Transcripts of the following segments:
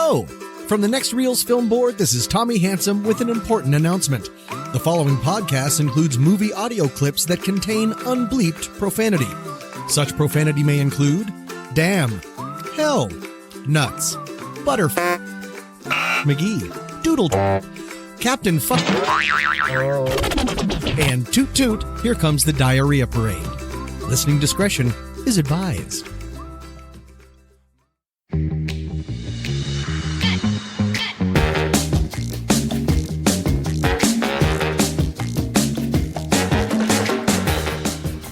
Hello! From the Next Reels Film Board, this is Tommy Handsome with an important announcement. The following podcast includes movie audio clips that contain unbleeped profanity. Such profanity may include damn, hell, nuts, butter, McGee, doodle, Captain Fuck, and toot toot, here comes the diarrhea parade. Listening discretion is advised.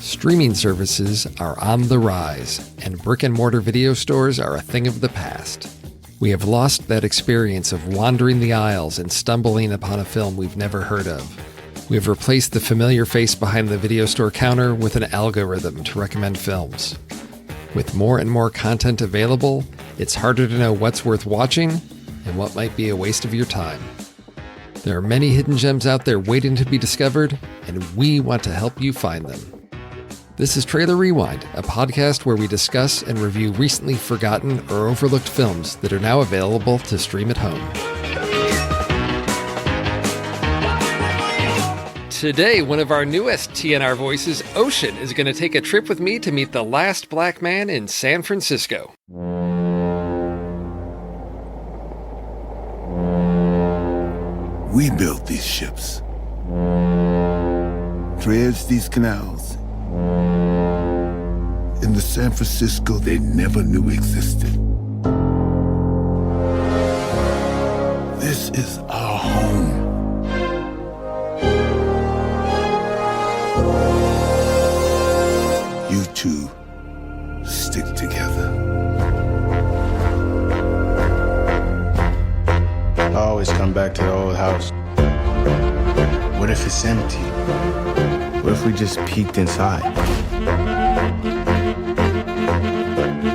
Streaming services are on the rise, and brick-and-mortar video stores are a thing of the past. We have lost that experience of wandering the aisles and stumbling upon a film we've never heard of. We have replaced the familiar face behind the video store counter with an algorithm to recommend films. With more and more content available, it's harder to know what's worth watching and what might be a waste of your time. There are many hidden gems out there waiting to be discovered, and we want to help you find them. This is Trailer Rewind, a podcast where we discuss and review recently forgotten or overlooked films that are now available to stream at home. Today, one of our newest TNR voices, Ocean, is going to take a trip with me to meet the last black man in San Francisco. We built these ships, dredged these canals, in the San Francisco they never knew existed. This is our home. You two stick together. I always come back to the old house. What if it's empty? What if we just peeked inside?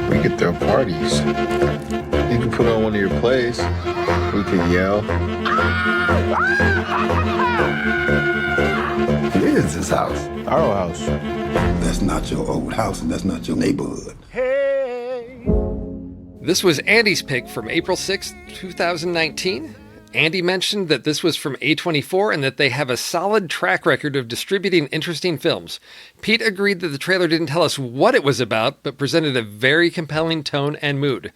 We could throw parties. You could put on one of your plays. We could yell. It is this house. Our old house. That's not your old house and that's not your neighborhood. This was Andy's pick from April 6th, 2019. Andy mentioned that this was from A24 and that they have a solid track record of distributing interesting films. Pete agreed that the trailer didn't tell us what it was about, but presented a very compelling tone and mood.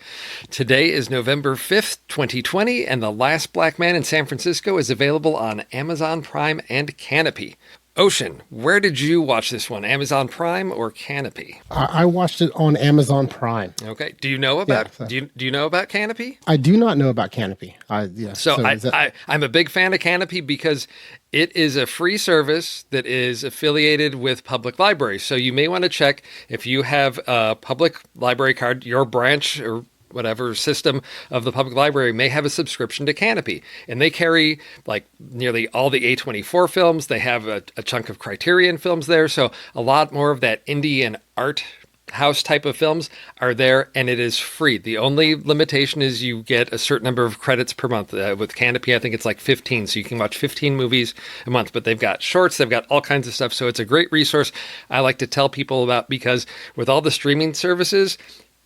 Today is November 5th, 2020, and The Last Black Man in San Francisco is available on Amazon Prime and Canopy. Ocean, where did you watch this one? Amazon Prime or Canopy? I watched it on Amazon Prime. Okay. Do you know about do you know about Canopy? I do not know about Canopy. I'm a big fan of Canopy because it is a free service that is affiliated with public libraries. So you may want to check if you have a public library card, your branch or whatever system of the public library may have a subscription to Canopy. And they carry like nearly all the A24 films. They have a chunk of Criterion films there. So a lot more of that indie and art house type of films are there, and it is free. The only limitation is you get a certain number of credits per month. With Canopy, I think it's like 15, so you can watch 15 movies a month. But they've got shorts, they've got all kinds of stuff. So it's a great resource I like to tell people about because with all the streaming services,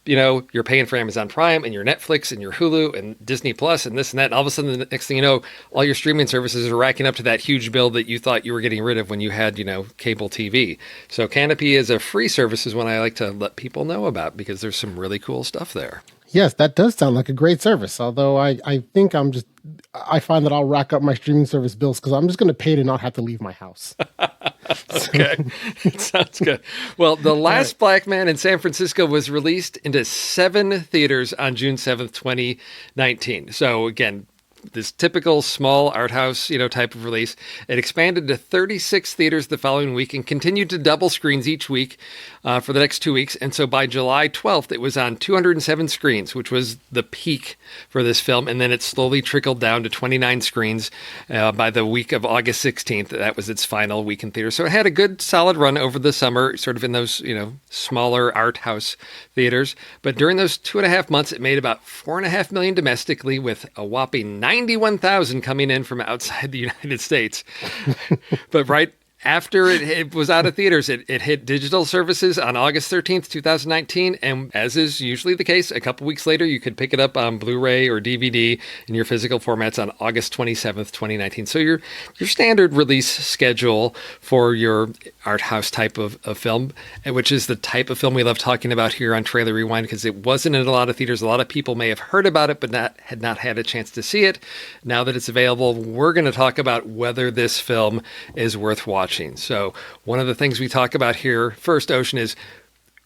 you know, you're paying for Amazon Prime and your Netflix and your Hulu and Disney Plus and this and that. And all of a sudden, the next thing you know, all your streaming services are racking up to that huge bill that you thought you were getting rid of when you had, you know, cable TV. So Canopy is a free service is one I like to let people know about because there's some really cool stuff there. Yes, that does sound like a great service. Although I think I find that I'll rack up my streaming service bills because I'm just going to pay to not have to leave my house. Okay. Sounds good. Well, The Last Black Man in San Francisco was released into 7 theaters on June 7th, 2019. So again, this typical small art house, you know, type of release. It expanded to 36 theaters the following week and continued to double screens each week for the next 2 weeks. And so by July 12th, it was on 207 screens, which was the peak for this film. And then it slowly trickled down to 29 screens by the week of August 16th. That was its final week in theaters. So it had a good solid run over the summer, sort of in those, you know, smaller art house theaters. But during those 2.5 months, it made about $4.5 million domestically, with a whopping 91,000 coming in from outside the United States. But right after it was out of theaters, it hit digital services on August 13th, 2019. And as is usually the case, a couple weeks later, you could pick it up on Blu-ray or DVD in your physical formats on August 27th, 2019. So your standard release schedule for your art house type of film, which is the type of film we love talking about here on Trailer Rewind, because it wasn't in a lot of theaters. A lot of people may have heard about it, but had not had a chance to see it. Now that it's available, we're going to talk about whether this film is worth watching. So one of the things we talk about here first, Ocean, is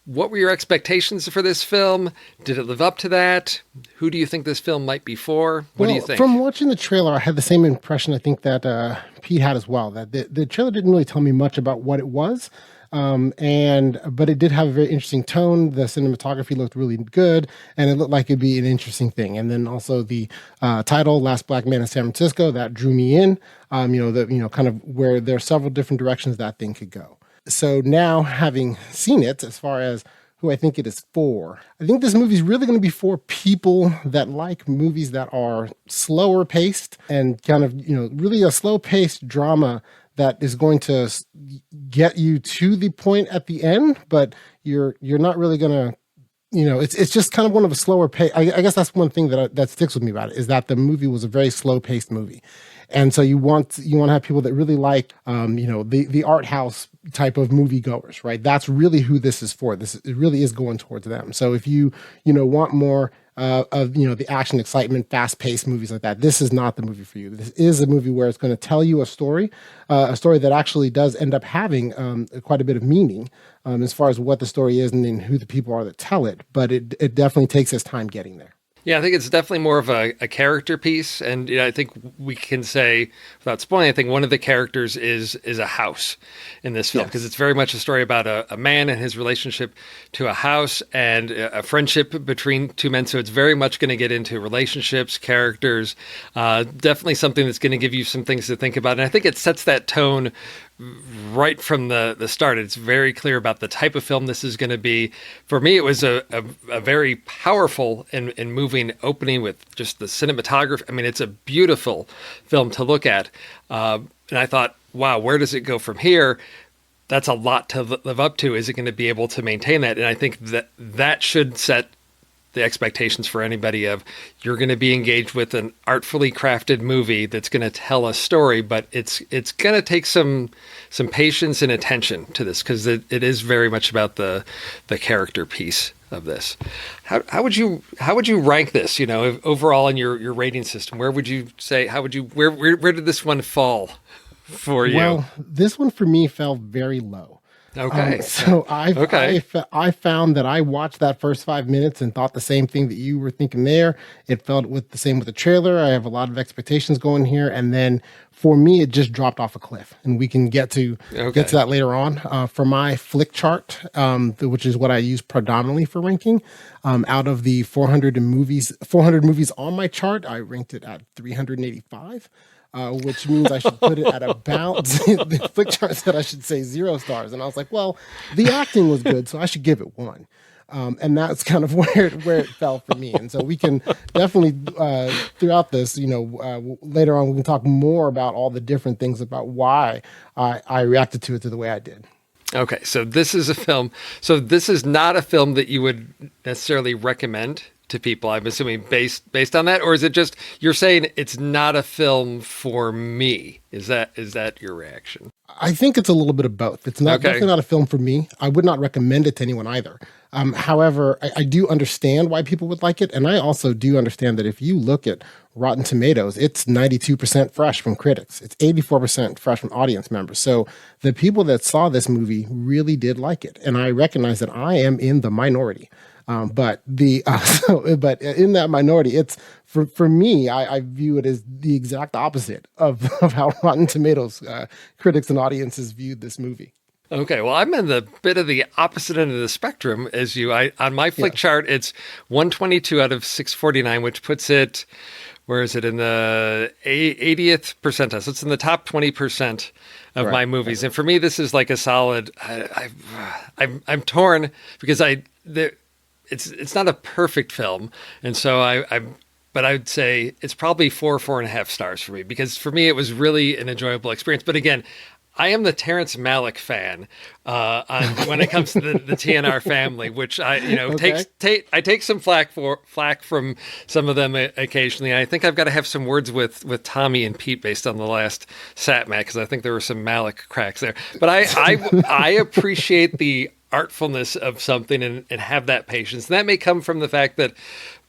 what were your expectations for this film? Did it live up to that? Who do you think this film might be for? What do you think? From watching the trailer, I had the same impression I think that Pete had as well, that the trailer didn't really tell me much about what it was. But it did have a very interesting tone. The cinematography looked really good, and it looked like it'd be an interesting thing. And then also the title, Last Black Man in San Francisco, that drew me in. Kind of where there are several different directions that thing could go. So now, having seen it, as far as who I think it is for, I think this movie is really going to be for people that like movies that are slower paced and kind of, really a slow paced drama that is going to get you to the point at the end, but you're not really going to, it's just kind of one of a slower pace. I guess that's one thing that sticks with me about it, is that the movie was a very slow paced movie. And so you want to have people that really like, the art house type of moviegoers, right? That's really who this is for. It really is going towards them. So if you want more of the action, excitement, fast-paced movies like that, this is not the movie for you. This is a movie where it's going to tell you a story that actually does end up having quite a bit of meaning as far as what the story is and then who the people are that tell it. But it definitely takes its time getting there. Yeah, I think it's definitely more of a character piece. And I think we can say, without spoiling, I think one of the characters is a house in this film, because it's very much a story about a man and his relationship to a house and a friendship between two men. So it's very much going to get into relationships, characters, definitely something that's going to give you some things to think about. And I think it sets that tone right from the start. It's very clear about the type of film this is going to be. For me, it was a very powerful and moving opening with just the cinematography. I mean, it's a beautiful film to look at. And I thought, wow, where does it go from here? That's a lot to live up to. Is it going to be able to maintain that? And I think that should set the expectations for anybody of, you're going to be engaged with an artfully crafted movie that's going to tell a story, but it's going to take some patience and attention to this, because it is very much about the character piece of this. How would you rank this, overall in your rating system? Where would you say, where did this one fall for you? Well, this one for me fell very low. Okay. I found that I watched that first 5 minutes and thought the same thing that you were thinking there. It felt with the trailer. I have a lot of expectations going here. And then for me, it just dropped off a cliff, and we can get to that later on. For my flick chart, which is what I use predominantly for ranking, out of the 400 movies on my chart, I ranked it at 385. Which means I should put it at about, the flick chart said I should say 0 stars. And I was like, well, the acting was good, so I should give it 1. And that's kind of where it fell for me. And so we can definitely, throughout this, later on, we can talk more about all the different things about why I reacted to it the way I did. Okay, so this is a film. So this is not a film that you would necessarily recommend to people, I'm assuming, based on that, or is it just you're saying it's not a film for me? Is that your reaction? I think it's a little bit of both. It's definitely not a film for me. I would not recommend it to anyone either. However, I do understand why people would like it, and I also do understand that if you look at Rotten Tomatoes, it's 92% fresh from critics. It's 84% fresh from audience members. So the people that saw this movie really did like it, and I recognize that I am in the minority. But in that minority, it's for me, I view it as the exact opposite of how Rotten Tomatoes critics and audiences viewed this movie. Okay, well, I'm in the bit of the opposite end of the spectrum as you. On my flick chart, it's 122 out of 649, which puts it, where is it, in the 80th percentile? So it's in the top 20% of my movies. And for me, this is like a solid. I'm torn because it's not a perfect film, and so but I'd say it's probably 4.5 stars for me, because for me it was really an enjoyable experience. But again, I am the Terrence Malick fan when it comes to the TNR family, which I Okay. I take some flack from some of them occasionally. I think I've got to have some words with Tommy and Pete based on the last Satmac, because I think there were some Malick cracks there. But I appreciate the artfulness of something and have that patience. And that may come from the fact that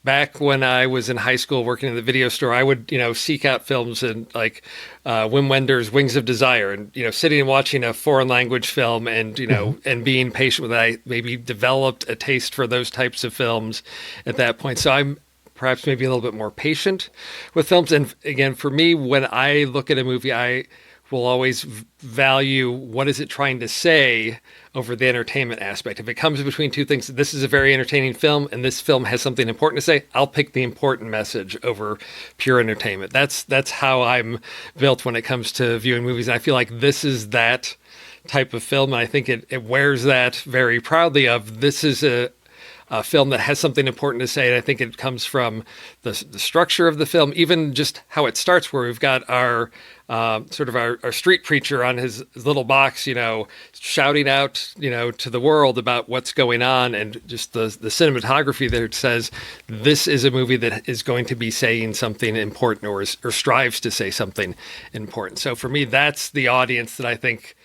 back when I was in high school working in the video store, I would, seek out films and like Wim Wenders' Wings of Desire, and, sitting and watching a foreign language film and, and being patient with it. I maybe developed a taste for those types of films at that point. So I'm perhaps maybe a little bit more patient with films. And again, for me, when I look at a movie, I will always value what is it trying to say over the entertainment aspect. If it comes between two things, this is a very entertaining film and this film has something important to say, I'll pick the important message over pure entertainment. That's how I'm built when it comes to viewing movies. And I feel like this is that type of film. And I think it wears that very proudly of this is a film that has something important to say. And I think it comes from the structure of the film, even just how it starts, where we've got our sort of our street preacher on his little box, shouting out, to the world about what's going on, and just the cinematography that says this is a movie that is going to be saying something important or strives to say something important. So for me, that's the audience that I think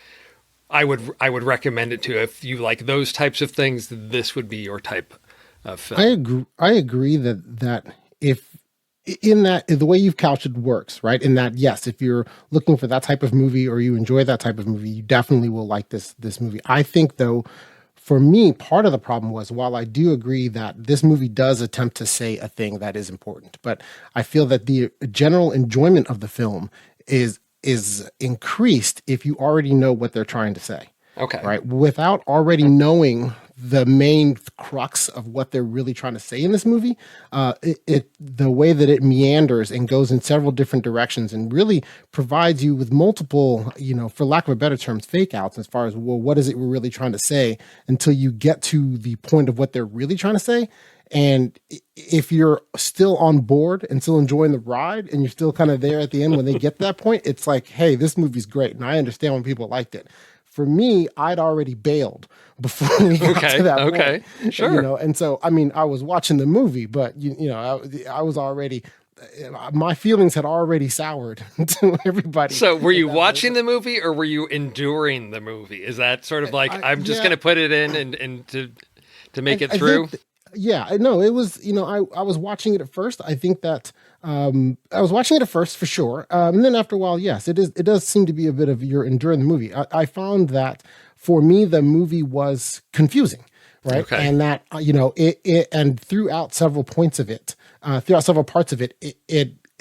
I would recommend it to. If you like those types of things, this would be your type of film. I agree that if in that the way you've couched it works, right? In that, yes, if you're looking for that type of movie or you enjoy that type of movie, you definitely will like this movie. I think though, for me, part of the problem was, while I do agree that this movie does attempt to say a thing that is important, but I feel that the general enjoyment of the film is increased if you already know what they're trying to say. Okay. Right. Without already knowing the main crux of what they're really trying to say in this movie, the way that it meanders and goes in several different directions and really provides you with multiple, for lack of a better term, fake outs as far as, well, what is it we're really trying to say, until you get to the point of what they're really trying to say. And if you're still on board and still enjoying the ride and you're still kind of there at the end when they get to that point, it's like, hey, this movie's great. And I understand when people liked it. For me, I'd already bailed before we got to that point. Okay, sure. And so, I mean, I was watching the movie, but, I was already, my feelings had already soured to everybody. So were you watching the movie or were you enduring the movie? Is that sort of like, I'm just going to put it in and to make it through? Yeah, no, it was, I was watching it at first. I think that I was watching it at first for sure. And then after a while, yes, it does seem to be a bit of you're enduring the movie. I found that for me, the movie was confusing, right? Okay. And that, and throughout several parts of it,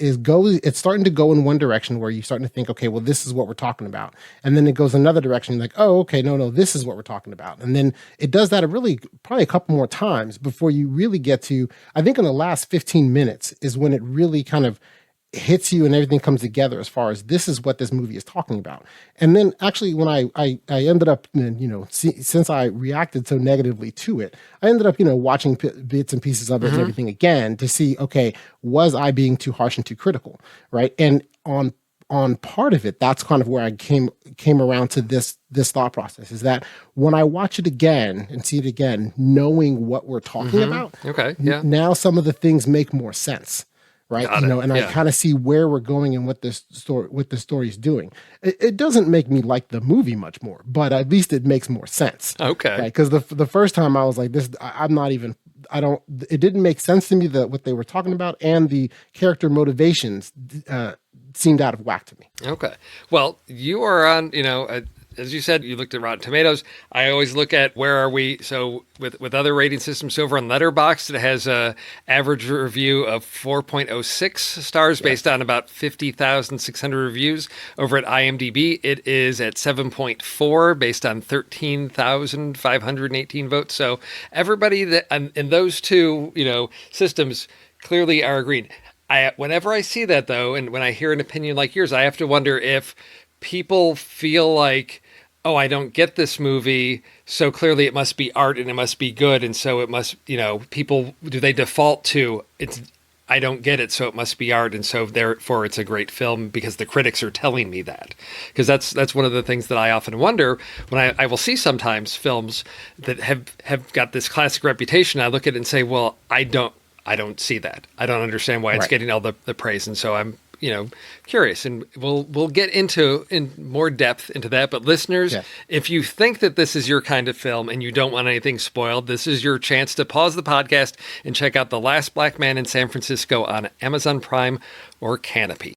it's starting to go in one direction where you're starting to think, okay, well, this is what we're talking about. And then it goes another direction, like, oh, okay, no, this is what we're talking about. And then it does that probably a couple more times before you really get to, I think in the last 15 minutes is when it really kind of hits you and everything comes together as far as this is what this movie is talking about. And then actually when I ended up, since I reacted so negatively to it, I ended up, watching bits and pieces of it and everything again to see, okay, was I being too harsh and too critical, right? And on part of it, that's kind of where I came around to this thought process, is that when I watch it again and see it again, knowing what we're talking about, okay, yeah, now some of the things make more sense. Right. I kind of see where we're going and what the story is doing. It doesn't make me like the movie much more, but at least it makes more sense. Okay. Right. Because the first time I was like, it didn't make sense to me that what they were talking about, and the character motivations seemed out of whack to me. Okay. Well, you are on, as you said, you looked at Rotten Tomatoes. I always look at where are we. So with other rating systems, over on Letterboxd, it has a average review of 4.06 stars based on about 50,600 reviews. Over at IMDb, it is at 7.4 based on 13,518 votes. So everybody that in those two, systems clearly are agreeing. Whenever I see that though, and when I hear an opinion like yours, I have to wonder if people feel like, oh, I don't get this movie, so clearly it must be art and it must be good, and so it must, people, do they default to I don't get it, so it must be art, and so therefore it's a great film because the critics are telling me that. Because that's one of the things that I often wonder when I will see sometimes films that have got this classic reputation. I look at it and say, well, I don't see that. I don't understand why it's getting all the praise, and so I'm curious, and we'll get in more depth into that. But listeners, if you think that this is your kind of film and you don't want anything spoiled, this is your chance to pause the podcast and check out The Last Black Man in San Francisco on Amazon Prime or Canopy.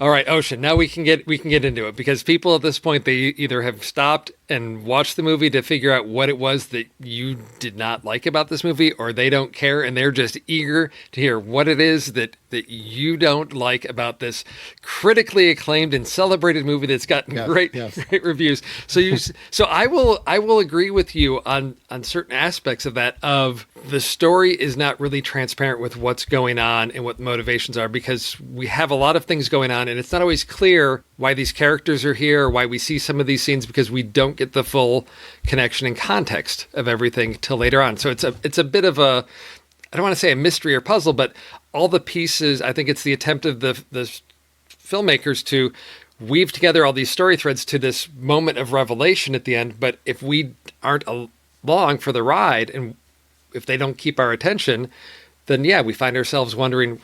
All right, Ocean. Now we can get into it, because people at this point, they either have stopped and watched the movie to figure out what it was that you did not like about this movie, or they don't care and they're just eager to hear what it is that you don't like about this critically acclaimed and celebrated movie that's gotten great reviews. So I will agree with you on certain aspects of that. Of the story is not really transparent with what's going on and what the motivations are, because we have a lot of things going on and it's not always clear why these characters are here or why we see some of these scenes, because we don't get the full connection and context of everything till later on. So it's a bit of a, I don't want to say a mystery or puzzle, but all the pieces, I think it's the attempt of the filmmakers to weave together all these story threads to this moment of revelation at the end. But if we aren't along for the ride, and if they don't keep our attention, then we find ourselves wondering,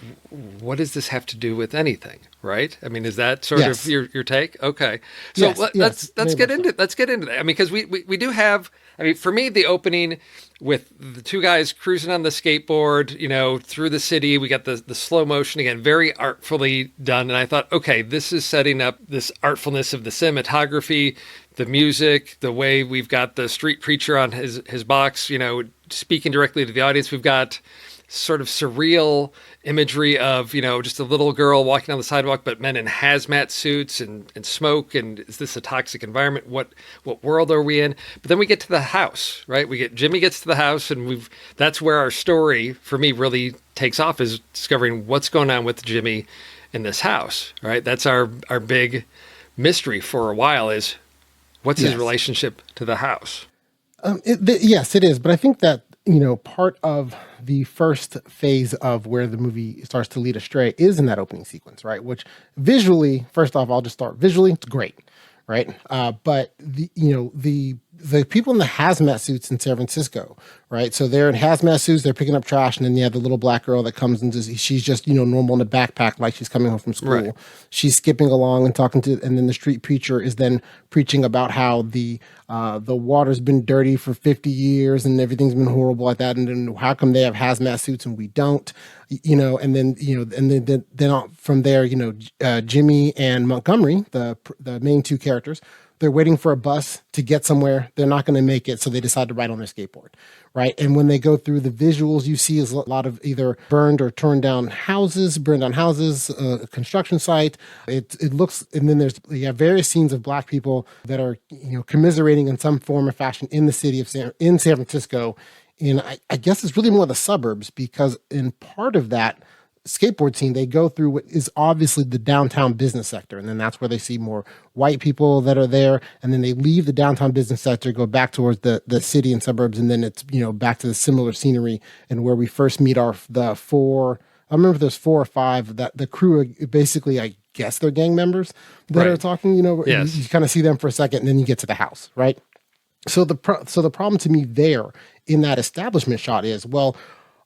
what does this have to do with anything, right? I mean, is that sort of your take? Okay, so let's get into that. I mean, because we do have. I mean, for me, the opening with the two guys cruising on the skateboard, through the city, we got the slow motion again, very artfully done, and I thought, okay, this is setting up this artfulness of the cinematography, the music, the way we've got the street preacher on his box, speaking directly to the audience. We've got sort of surreal imagery of, just a little girl walking on the sidewalk, but men in hazmat suits and smoke. And is this a toxic environment? What world are we in? But then we get to the house, right? Jimmy gets to the house, and that's where our story for me really takes off, is discovering what's going on with Jimmy in this house, right? That's our big mystery for a while, is what's his relationship to the house? Yes, it is. But I think that, part of the first phase of where the movie starts to lead astray is in that opening sequence, right? Which visually, first off, I'll just start visually, it's great, right? But the people in the hazmat suits in San Francisco, right? So they're in hazmat suits, they're picking up trash, and then you have the little black girl that comes and she's just, normal in a backpack, like she's coming home from school. Right. She's skipping along and talking and then the street preacher is then preaching about how the water's been dirty for 50 years and everything's been horrible like that. And then how come they have hazmat suits and we don't, and then from there, Jimmy and Montgomery, the main two characters, they're waiting for a bus to get somewhere. They're not going to make it, so they decide to ride on their skateboard, right? And when they go through the visuals, you see is a lot of either burned or turned down houses, a construction site. It looks, and then you have various scenes of black people that are commiserating in some form or fashion in the city of San Francisco. And I guess it's really more the suburbs, because in part of that skateboard scene, they go through what is obviously the downtown business sector. And then that's where they see more white people that are there. And then they leave the downtown business sector, go back towards the city and suburbs. And then it's, back to the similar scenery, and where we first meet the four, I remember there's 4 or 5 that the crew, basically, I guess they're gang members that are talking, Yes. You kind of see them for a second and then you get to the house, right? So the problem to me there in that establishment shot is, well,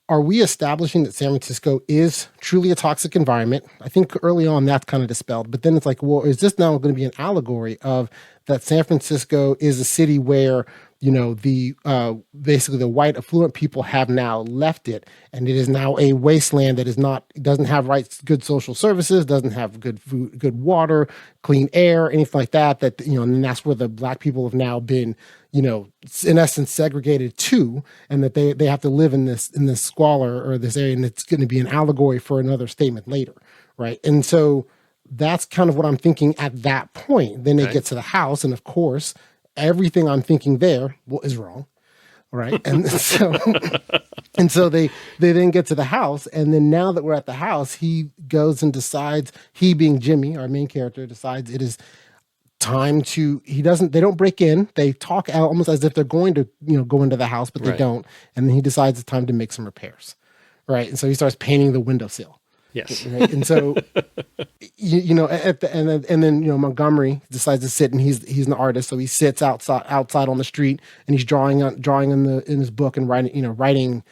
are we establishing that San Francisco is truly a toxic environment? I think early on that's kind of dispelled, but then it's like, well, is this now going to be an allegory of that San Francisco is a city where, basically the white affluent people have now left it, and it is now a wasteland that doesn't have good social services, doesn't have good food, good water, clean air, anything like that, and that's where the black people have now been, in essence segregated to, and that they have to live in this squalor or this area, and it's going to be an allegory for another statement later, right? And so that's kind of what I'm thinking at that point. Then they get to the house, and of course, everything I'm thinking there is wrong, right? And so they then get to the house, and then now that we're at the house, he goes and decides, he being Jimmy, our main character, decides it is time to, they don't break in. They talk out almost as if they're going to, go into the house, but they don't. And then he decides it's time to make some repairs. Right. And so he starts painting the windowsill. Yes. Right? And so, and then Montgomery decides to sit, and he's an artist. So he sits outside on the street, and he's drawing in his book and writing.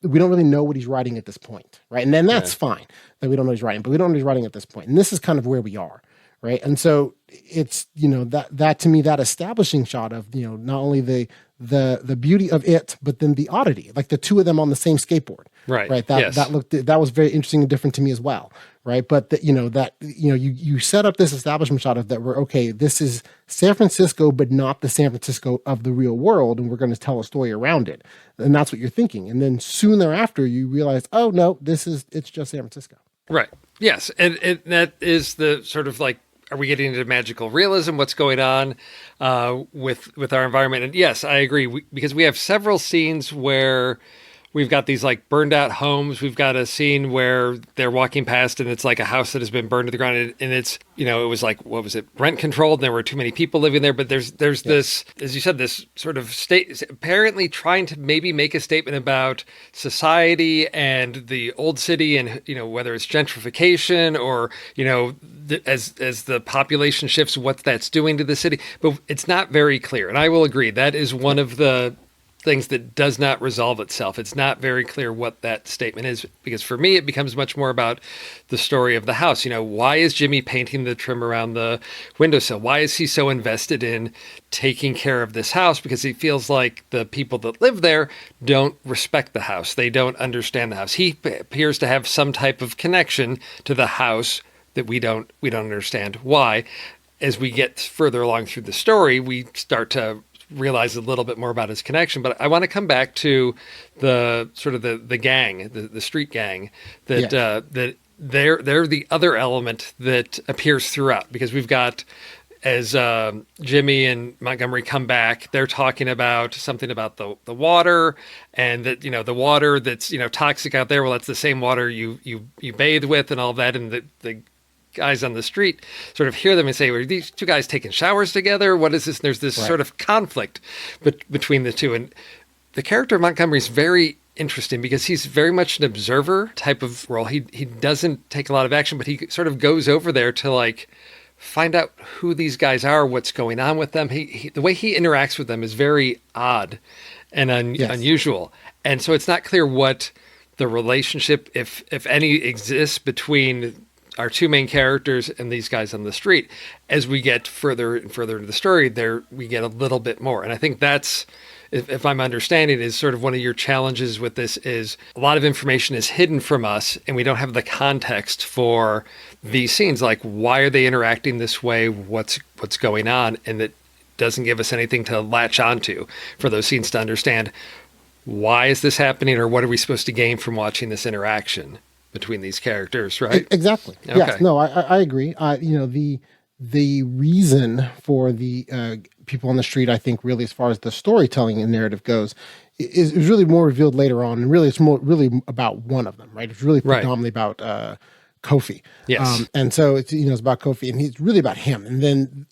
We don't really know what he's writing at this point. Right. And then that's fine that we don't know he's writing, but we don't know what he's writing at this point. And this is kind of where we are. Right. And so it's, that to me, that establishing shot of, not only the beauty of it, but then the oddity, like the two of them on the same skateboard. Right. Right. That was very interesting and different to me as well. Right. But you set up this establishment shot of that where, okay, this is San Francisco, but not the San Francisco of the real world. And we're going to tell a story around it. And that's what you're thinking. And then soon thereafter, you realize, oh no, it's just San Francisco. Right. Yes. And that is the sort of like, are we getting into magical realism? What's going on with our environment? And yes, I agree, because we have several scenes where we've got these like burned out homes. We've got a scene where they're walking past and it's like a house that has been burned to the ground, and it's, it was like, what was it, rent controlled, and there were too many people living there. But there's this, as you said, this sort of state apparently trying to maybe make a statement about society and the old city, and whether it's gentrification or as the population shifts, what that's doing to the city. But it's not very clear, and I will agree that is one of the things that does not resolve itself. It's not very clear what that statement is, because for me, it becomes much more about the story of the house. Why is Jimmy painting the trim around the windowsill? Why is he so invested in taking care of this house? Because he feels like the people that live there don't respect the house. They don't understand the house. He appears to have some type of connection to the house that we don't understand why. As we get further along through the story, we start to realize a little bit more about his connection. But I want to come back to the sort of the gang, the street gang, that they're the other element that appears throughout, because we've got, as Jimmy and Montgomery come back, they're talking about something about the water, and that the water that's toxic out there. Well, that's the same water you bathe with, and all of that, and the guys on the street sort of hear them and say, "Were these two guys taking showers together? What is this?" And there's this sort of conflict between the two. And the character of Montgomery is very interesting, because he's very much an observer type of role. He doesn't take a lot of action, but he sort of goes over there to like find out who these guys are, what's going on with them. The way he interacts with them is very odd and unusual. And so it's not clear what the relationship, if any, exists between our two main characters and these guys on the street. As we get further and further into the story, we get a little bit more. And I think that's, if I'm understanding, is sort of one of your challenges with this, is a lot of information is hidden from us, and we don't have the context for these scenes. Like, why are they interacting this way? What's going on? And that doesn't give us anything to latch onto for those scenes to understand, why is this happening, or what are we supposed to gain from watching this interaction between these characters, right? Exactly. Okay. Yes. No, I agree. The reason for the people on the street, I think, really, as far as the storytelling and narrative goes, is really more revealed later on, and really, it's really about one of them, right? It's really predominantly about Kofi. Yes. And so it's about Kofi, and it's really about him. And then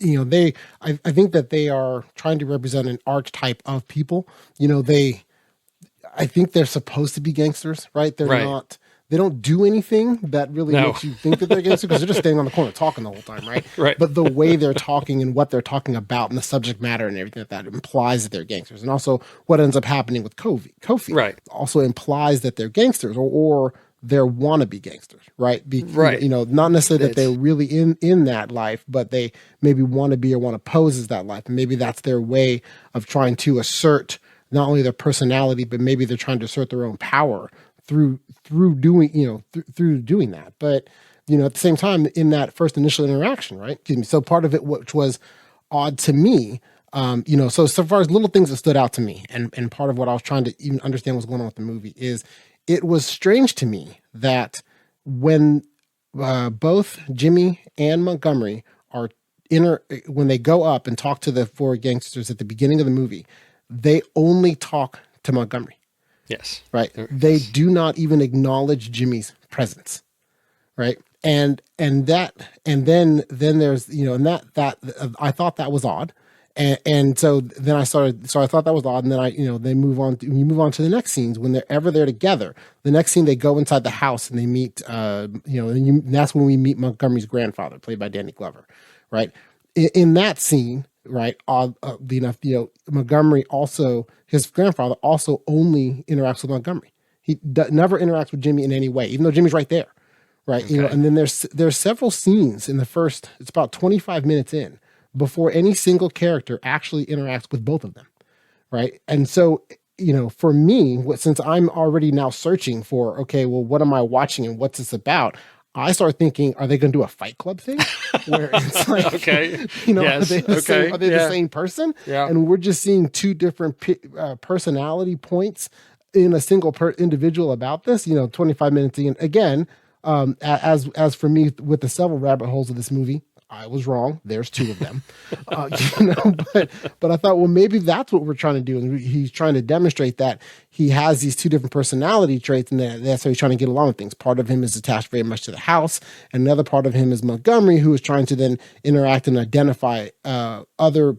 I think that they are trying to represent an archetype of people. I think they're supposed to be gangsters, right? They're not. They don't do anything that really makes you think that they're gangsters, because they're just standing on the corner talking the whole time, right? Right. But the way they're talking and what they're talking about and the subject matter and everything like that implies that they're gangsters. And also what ends up happening with Kofi also implies that they're gangsters or they're wannabe gangsters, right? Not necessarily that they're really in that life, but they maybe want to be or want to pose as that life. And maybe that's their way of trying to assert not only their personality, but maybe they're trying to assert their own power through doing that. But at the same time, in that first initial interaction, right? So part of it, which was odd to me, so far as little things that stood out to me, and part of what I was trying to even understand what's going on with the movie, is it was strange to me that when both Jimmy and Montgomery are when they go up and talk to the four gangsters at the beginning of the movie, they only talk to Montgomery. Yes. Right. They do not even acknowledge Jimmy's presence. Right. then there's, and that I thought that was odd. And so then I thought that was odd. And then we move on to the next scenes when they're there together. The next scene, they go inside the house and they meet, and that's when we meet Montgomery's grandfather, played by Danny Glover. Right. In that scene, right. Oddly enough, Montgomery also, his grandfather also only interacts with Montgomery. He never interacts with Jimmy in any way, even though Jimmy's right there. Right. Okay. And then there's several scenes in the first, it's about 25 minutes in, before any single character actually interacts with both of them. Right. And so, for me, since I'm already now searching for, okay, well, what am I watching and what's this about? I start thinking, are they going to do a Fight Club thing where it's like, okay, yes. Are they the same person? Yeah. And we're just seeing two different personality points in a single individual about this, 25 minutes in. Again, as for me, with the several rabbit holes of this movie, I was wrong. There's two of them, but I thought, well, maybe that's what we're trying to do. And he's trying to demonstrate that he has these two different personality traits, and that's how he's trying to get along with things. Part of him is attached very much to the house. And another part of him is Montgomery, who is trying to then interact and identify other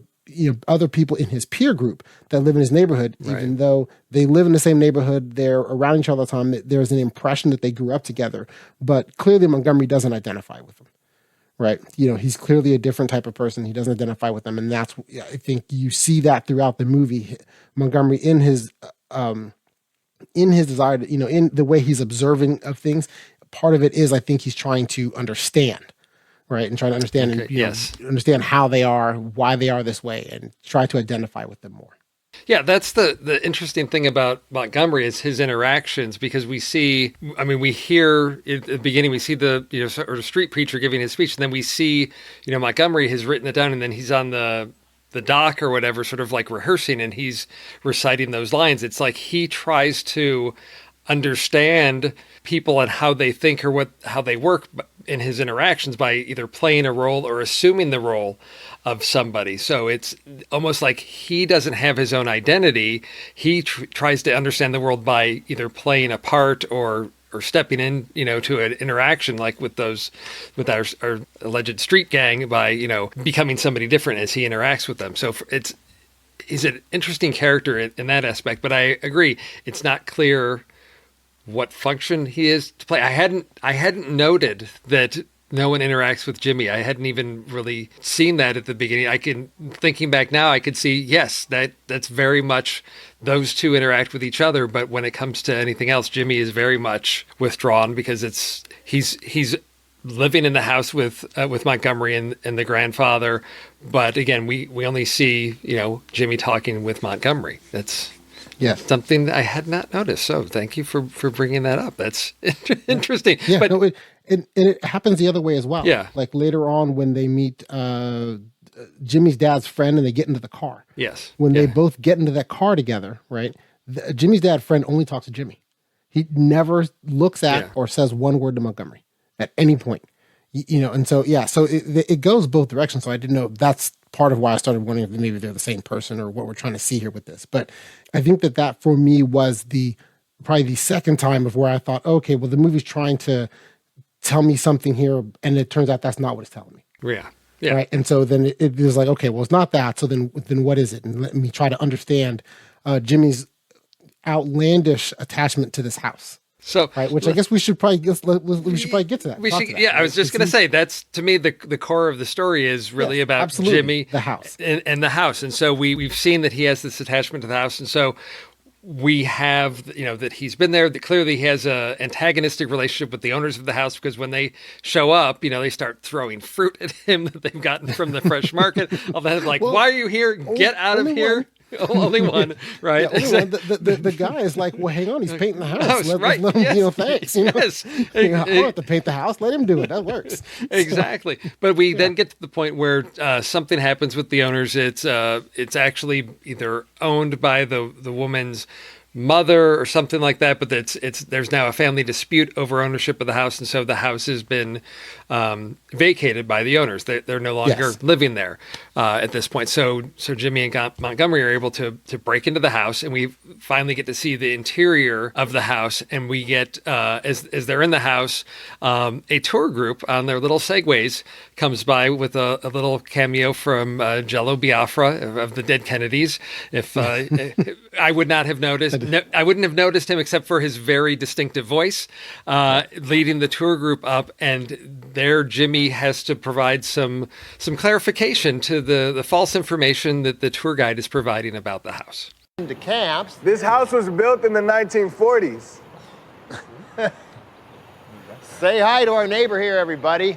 people in his peer group that live in his neighborhood, right. Even though they live in the same neighborhood, they're around each other all the time. There's an impression that they grew up together, but clearly Montgomery doesn't identify with them. Right. He's clearly a different type of person. He doesn't identify with them. And I think you see that throughout the movie. Montgomery in his desire to, in the way he's observing of things, part of it is, I think he's trying to understand, right. And trying to understand, understand how they are, why they are this way, and try to identify with them more. Yeah, that's the interesting thing about Montgomery is his interactions, because we hear at the beginning, we see the street preacher giving his speech, and then we see, Montgomery has written it down, and then he's on the dock or whatever, sort of like rehearsing, and he's reciting those lines. It's like he tries to understand people and how they think or how they work in his interactions by either playing a role or assuming the role of somebody. So it's almost like he doesn't have his own identity. He tries to understand the world by either playing a part or stepping in, to an interaction, like with our alleged street gang, by, becoming somebody different as he interacts with them. So he's an interesting character in that aspect, but I agree. It's not clear what function he is to play. I hadn't noted that no one interacts with Jimmy. I hadn't even really seen that at the beginning. Thinking back now, I could see, yes, that's very much those two interact with each other. But when it comes to anything else, Jimmy is very much withdrawn, because he's living in the house with Montgomery and the grandfather. But again, we only see, Jimmy talking with Montgomery. That's something I had not noticed. So thank you for bringing that up. That's interesting. Yeah, but and it happens the other way as well. Yeah. Like later on when they meet Jimmy's dad's friend and they get into the car. Yes. When they both get into that car together, right? Jimmy's dad's friend only talks to Jimmy. He never looks at or says one word to Montgomery at any point. And so, so it goes both directions. So I didn't know, that's part of why I started wondering if maybe they're the same person or what we're trying to see here with this. But I think that for me was probably the second time of where I thought, okay, well, the movie's trying to tell me something here, and it turns out that's not what it's telling me. Yeah. Yeah. Right. And so then it was like, okay, well, it's not that. So then what is it? And let me try to understand Jimmy's outlandish attachment to this house. So, right, which I guess we should probably get to that. I was just going to say, that's, to me, the core of the story is really about Jimmy, the house, and the house. And so we've seen that he has this attachment to the house, and so we have, that he's been there, that clearly he has a antagonistic relationship with the owners of the house, because when they show up, they start throwing fruit at him that they've gotten from the fresh market. All that, like, why are you here? Get out of here. Only one, right? Yeah, only one. The guy is like, well, hang on, he's painting the house. Let him, thanks. Yes. I don't have to paint the house. Let him do it. That works. Exactly. But we then get to the point where something happens with the owners. It's actually either owned by the woman's mother or something like that, but there's now a family dispute over ownership of the house, and so the house has been vacated by the owners. They're no longer living there at this point. So Jimmy and Montgomery are able to break into the house, and we finally get to see the interior of the house, and we get as they're in the house, a tour group on their little Segways comes by with a little cameo from Jello Biafra of the Dead Kennedys. If I would not have noticed. I wouldn't have noticed him except for his very distinctive voice, leading the tour group up. And there, Jimmy has to provide some clarification to the false information that the tour guide is providing about the house. To camps. This house was built in the 1940s. Say hi to our neighbor here, everybody.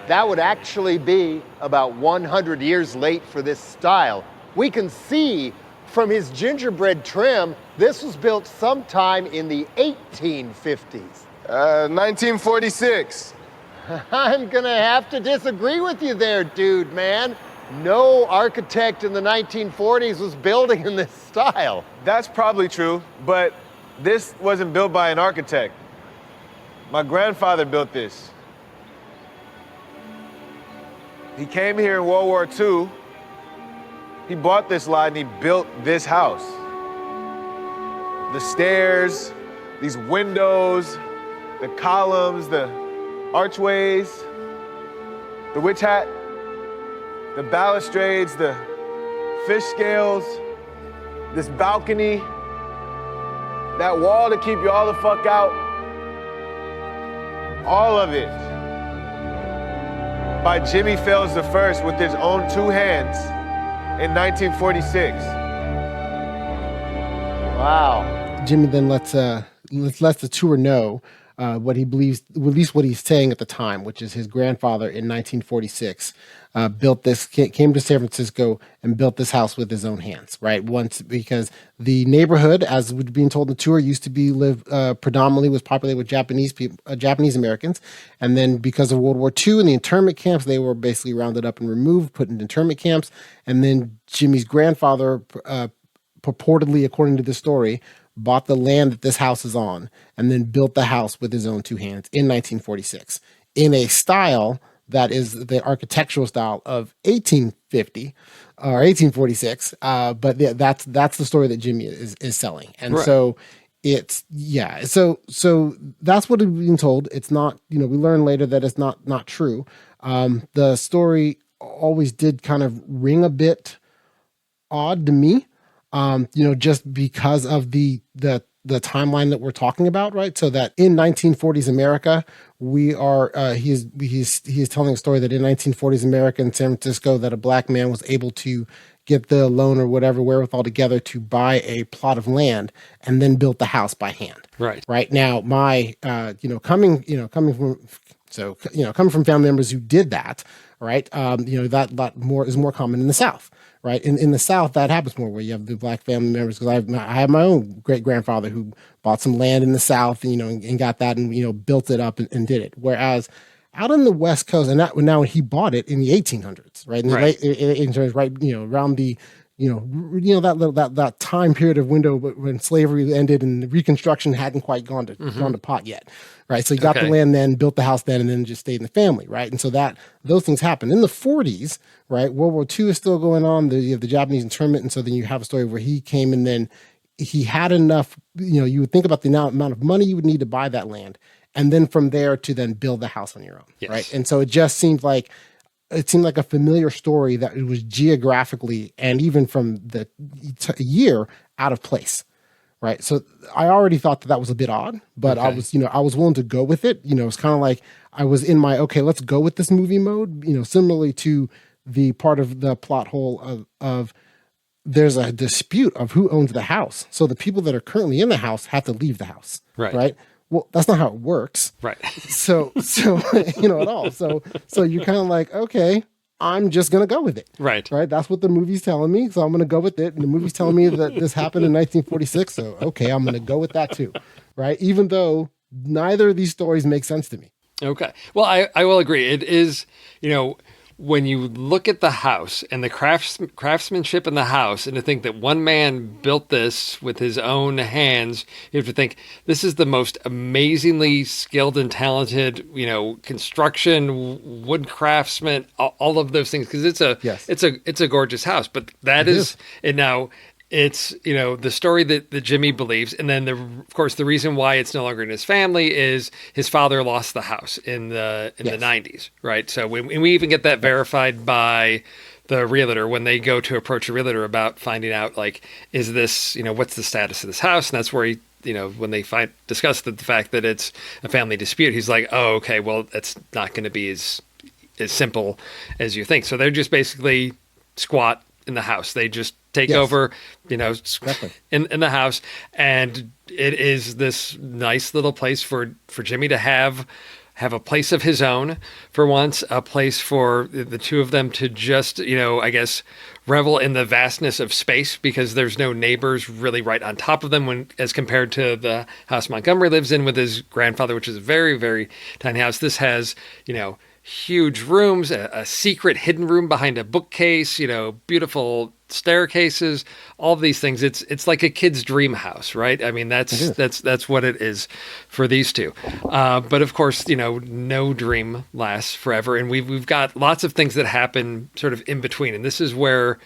That would actually be about 100 years late for this style. We can see from his gingerbread trim, this was built sometime in the 1850s. 1946. I'm gonna have to disagree with you there, dude, man. No architect in the 1940s was building in this style. That's probably true, but this wasn't built by an architect. My grandfather built this. He came here in World War II. He bought this lot and he built this house. The stairs, these windows, the columns, the archways, the witch hat, the balustrades, the fish scales, this balcony, that wall to keep you all the fuck out. All of it by Jimmy Fails the First with his own two hands. In 1946. Wow. Jimmy then lets the tour know what he believes, at least what he's saying at the time, which is his grandfather in 1946 built this, came to San Francisco and built this house with his own hands, right? Once, because the neighborhood, as was being told in the tour, used to be predominantly was populated with Japanese people, Japanese Americans, and then because of World War II and the internment camps, they were basically rounded up and removed, put in internment camps, and then Jimmy's grandfather, purportedly, according to the story, bought the land that this house is on, and then built the house with his own two hands in 1946 in a style that is the architectural style of 1850 or 1846. But yeah, that's the story that Jimmy is selling. And right. So it's, yeah. So that's what we've been told. It's not, we learn later that it's not true. The story always did kind of ring a bit odd to me. Just because of the timeline that we're talking about, right? So that in 1940s America, we are he's telling a story that in 1940s America in San Francisco, that a black man was able to get the loan or whatever wherewithal together to buy a plot of land and then built the house by hand. Right now, my coming from family members who did that, right? That more is more common in the South. Right. In the South, that happens more where you have the black family members, because I have my own great grandfather who bought some land in the South, and got that and, built it up and did it. Whereas out in the West Coast, and now he bought it in the 1800s, right? In the late 1800s, right? Around the, that time period of window when slavery ended and Reconstruction hadn't quite gone to pot yet. Right. So he got the land then, built the house then, and then just stayed in the family. Right. And so those things happen in the 40s. Right. World War II is still going on. You have the Japanese internment. And so then you have a story where he came and then he had enough, you would think about the amount of money you would need to buy that land. And then from there to then build the house on your own. Yes. Right. And so it seemed like a familiar story that it was geographically and even from the year out of place. Right. So I already thought that was a bit odd, but I was willing to go with it. It's kind of like I was in my, okay, let's go with this movie mode, similarly to the part of the plot hole of there's a dispute of who owns the house. So the people that are currently in the house have to leave the house. Right. Well, that's not how it works. Right. So at all. So you're kind of like, okay, I'm just going to go with it. Right. That's what the movie's telling me. So I'm going to go with it. And the movie's telling me that this happened in 1946. So, okay, I'm going to go with that too. Right. Even though neither of these stories make sense to me. Okay. Well, I will agree. It is, when you look at the house and the craftsmanship in the house, and to think that one man built this with his own hands, you have to think this is the most amazingly skilled and talented, construction, wood craftsman, all of those things. Because it's a gorgeous house. But that is, and now it's, the story that Jimmy believes. And then, of course, the reason why it's no longer in his family is his father lost the house in the 90s, right? So we even get that verified by the realtor when they go to approach a realtor about finding out, like, is this, what's the status of this house? And that's where when they discuss the fact that it's a family dispute, he's like, oh, okay, well, it's not going to be as simple as you think. So they're just basically squat in the house. They just take over, exactly. in the house. And it is this nice little place for Jimmy to have a place of his own for once, a place for the two of them to just, I guess, revel in the vastness of space, because there's no neighbors really right on top of them as compared to the house Montgomery lives in with his grandfather, which is a very, very tiny house. This has, huge rooms, a secret hidden room behind a bookcase, beautiful staircases, all of these things. It's like a kid's dream house, right? I mean, that's what it is for these two. But of course, no dream lasts forever, and we've got lots of things that happen sort of in between, and this is where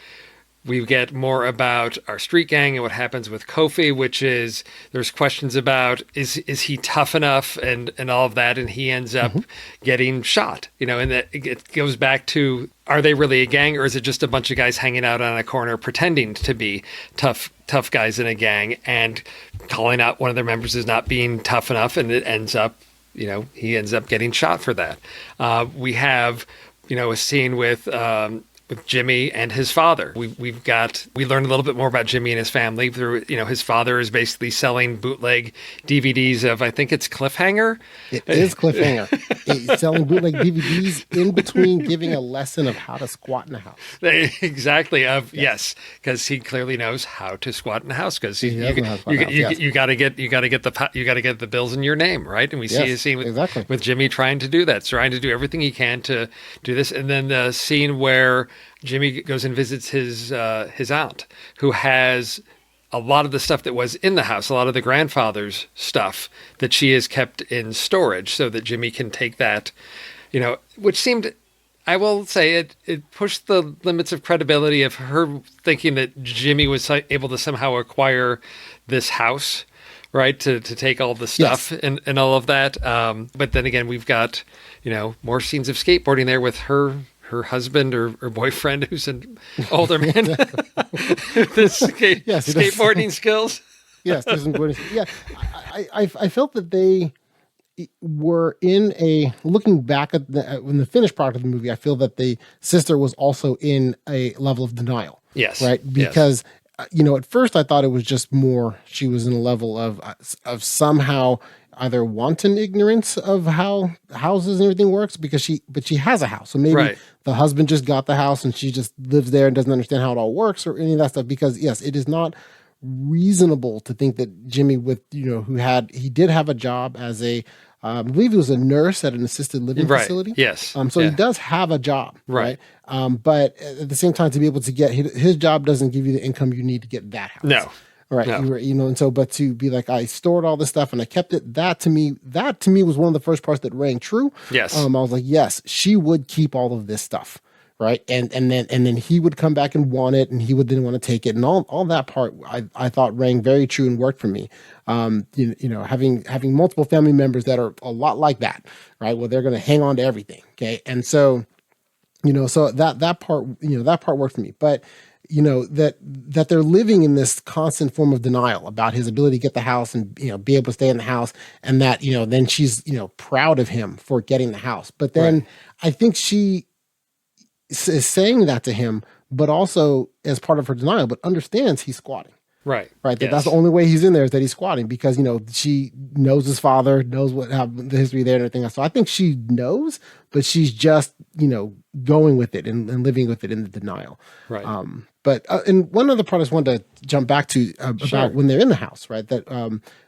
we get more about our street gang and what happens with Kofi, which is there's questions about is he tough enough and all of that, and he ends up getting shot. And that it goes back to, are they really a gang, or is it just a bunch of guys hanging out on a corner pretending to be tough guys in a gang and calling out one of their members as not being tough enough, and it ends up, he ends up getting shot for that. We have a scene with Jimmy and his father. We learn a little bit more about Jimmy and his family through, his father is basically selling bootleg DVDs of, I think it's Cliffhanger. It is Cliffhanger. He's selling bootleg DVDs in between giving a lesson of how to squat in a house. Exactly. Yes, because he clearly knows how to squat in a house, because you got to get the bills in your name, right? And we see a scene with Jimmy trying to do that, trying to do everything he can to do this, and then the scene where Jimmy goes and visits his aunt, who has a lot of the stuff that was in the house, a lot of the grandfather's stuff that she has kept in storage, so that Jimmy can take that, which seemed, I will say, it pushed the limits of credibility of her thinking that Jimmy was able to somehow acquire this house, right, to take all the stuff and all of that. But then again, we've got, more scenes of skateboarding there with her husband or boyfriend, who's an older man, the skateboarding skills. Yes, yeah. I felt that they were looking back at in the finished product of the movie, I feel that the sister was also in a level of denial. Yes. Right? Because, at first I thought it was just more, she was in a level of somehow either wanton ignorance of how houses and everything works, but she has a house. So maybe the husband just got the house and she just lives there and doesn't understand how it all works or any of that stuff. Because yes, it is not reasonable to think that Jimmy he did have a job as I believe he was a nurse at an assisted living facility. Yes. He does have a job. Right. But at the same time, to be able to get his job doesn't give you the income you need to get that house. No. Right. No. But to be like, I stored all this stuff and I kept it, that to me was one of the first parts that rang true. Yes. I was like, yes, she would keep all of this stuff. Right. And then he would come back and want it, and he would then want to take it. And all that part I thought rang very true and worked for me. Having multiple family members that are a lot like that, right? Well, they're going to hang on to everything. Okay. And so, so that part worked for me. But that they're living in this constant form of denial about his ability to get the house and, be able to stay in the house, and that, then she's, proud of him for getting the house. But then I think she is saying that to him, but also as part of her denial, but understands he's squatting. Right. That's the only way he's in there, is that he's squatting, because, she knows his father, knows the history there and everything else. So I think she knows, but she's just, going with it and living with it in the denial. Right. But and one other part I just wanted to jump back to about when they're in the house, right? That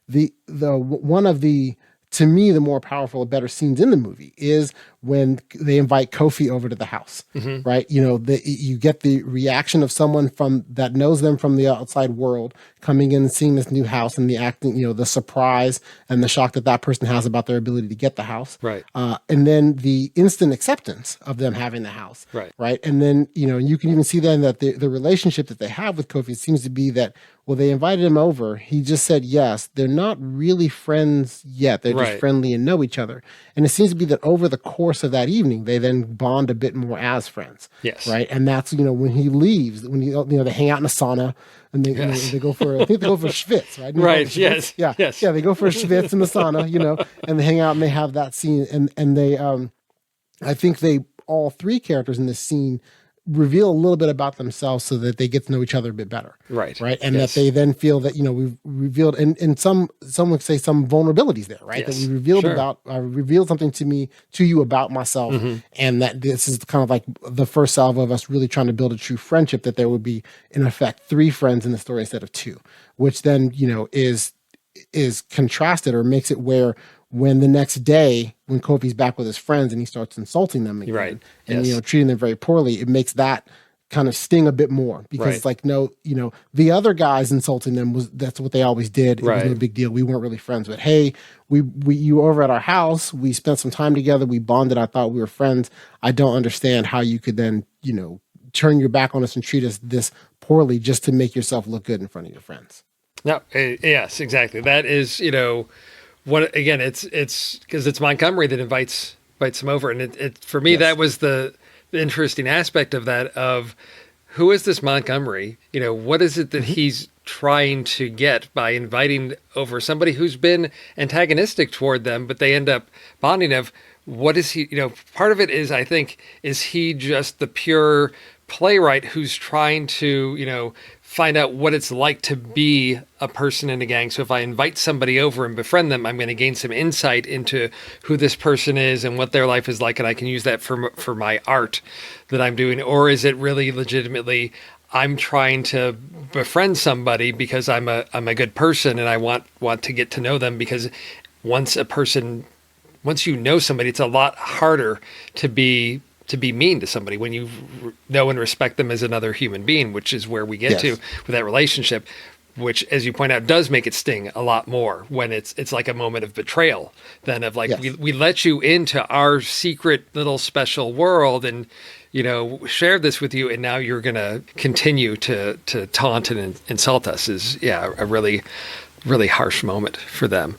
the one of the to me, the more powerful, better scenes in the movie is when they invite Kofi over to the house, right? You know, you get the reaction of someone from that knows them from the outside world coming in and seeing this new house, and the acting, you know, the surprise and the shock that that person has about their ability to get the house. Right. And then the instant acceptance of them having the house. Right. Right. And then, you know, you can even see then that the relationship that they have with Kofi seems to be that, well, they invited him over. He just said yes. They're not really friends yet. They're just friendly and know each other. And it seems to be that over the course of that evening, they then bond a bit more as friends. Yes. Right. And that's, you know, when he leaves, when you know, they hang out in a sauna and they, you know, they go for, I think they go for schwitz, right? Right. Yes. Yeah. Yes. Yeah. They go for a schwitz in the sauna, you know, and they hang out and they have that scene. And they, I think all three characters in this scene reveal a little bit about themselves so that they get to know each other a bit better. Right. And that they then feel that, you know, we've revealed, and some would say some vulnerabilities there, right? That we revealed revealed something to you about myself. And that this is kind of like the first salvo of us really trying to build a true friendship, that there would be, in effect, 3 friends in the story instead of 2, which then, you know, is contrasted or makes it where when the next day, when Kofi's back with his friends and he starts insulting them again, and you know, treating them very poorly, it makes that kind of sting a bit more, because it's like, no, you know, the other guys insulting them that's what they always did. It was no big deal. We weren't really friends, but hey, you were over at our house, we spent some time together, we bonded, I thought we were friends. I don't understand how you could then, you know, turn your back on us and treat us this poorly just to make yourself look good in front of your friends. No, yes, exactly. That is, you know, what again? It's because it's Montgomery that invites him over, and it for me that was the interesting aspect of that. Of who is this Montgomery? You know, what is it that he's trying to get by inviting over somebody who's been antagonistic toward them, but they end up bonding? Of what is he? You know, part of it is, I think, is he just the pure playwright who's trying to, you know, find out what it's like to be a person in a gang. So if I invite somebody over and befriend them, I'm going to gain some insight into who this person is and what their life is like, and I can use that for my art that I'm doing. Or is it really legitimately, I'm trying to befriend somebody because I'm a good person and I want to get to know them, because once you know somebody, it's a lot harder to be mean to somebody when you know and respect them as another human being, which is where we get to with that relationship, which, as you point out, does make it sting a lot more when it's like a moment of betrayal than of like, we let you into our secret little special world and, you know, share this with you, and now you're going to continue to taunt and insult us, is a really, really harsh moment for them.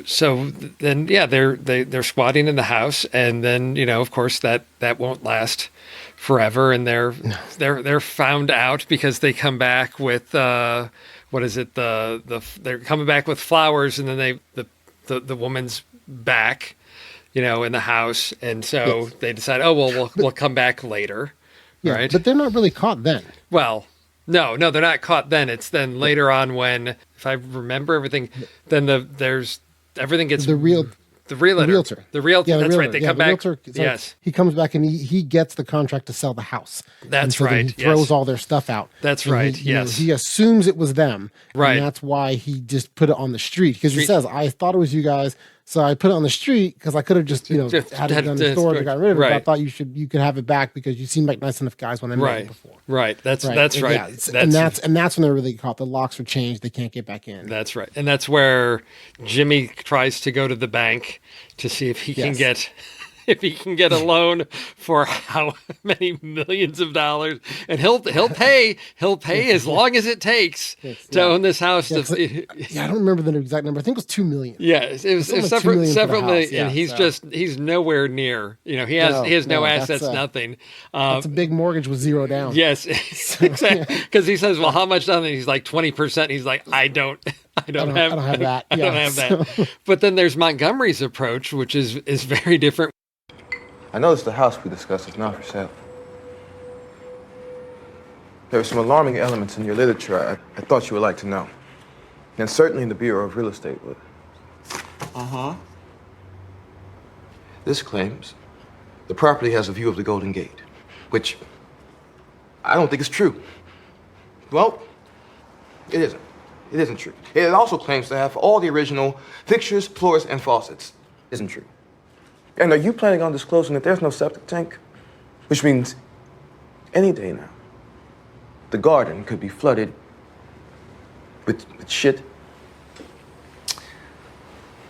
So then, they're squatting in the house, and then, you know, of course that won't last forever, and they're found out because they come back with what is it? They're coming back with flowers, and then the woman's back, you know, in the house, and so they decide, oh well, we'll come back later, right? But they're not really caught then. Well, no, they're not caught then. It's then later on when, if I remember everything, then everything gets the realtor. The realtor. That's right. They come back. Realtor, yes. He comes back and he gets the contract to sell the house. That's right. He throws all their stuff out. That's right. Yes. He assumes it was them. Right. And that's why he just put it on the street. Because he says, I thought it was you guys. So I put it on the street because I could have just, had it done in the store and got rid of it. But I thought you could have it back because you seem like nice enough guys when I met you before. Right. That's right. Yeah, and that's when they're really caught. The locks are changed. They can't get back in. That's right. And that's where Jimmy tries to go to the bank to see if he can get a loan for how many millions of dollars, and he'll pay as long as it takes to own this house. I don't remember the exact number. I think it was $2 million. Yeah, it was several million, and he's nowhere near. You know, he has no assets, nothing. That's a big mortgage with zero down. Yes, exactly. Because he says, "Well, how much down?" He's like 20%. He's like, I don't have that. I don't have that. But then there's Montgomery's approach, which is very different. I noticed the house we discussed is not for sale. There are some alarming elements in your literature I thought you would like to know. And certainly the Bureau of Real Estate would. Uh-huh. This claims the property has a view of the Golden Gate, which I don't think is true. Well, it isn't. It isn't true. It also claims to have all the original fixtures, floors, and faucets. Isn't true. And are you planning on disclosing that there's no septic tank? Which means any day now, the garden could be flooded with shit.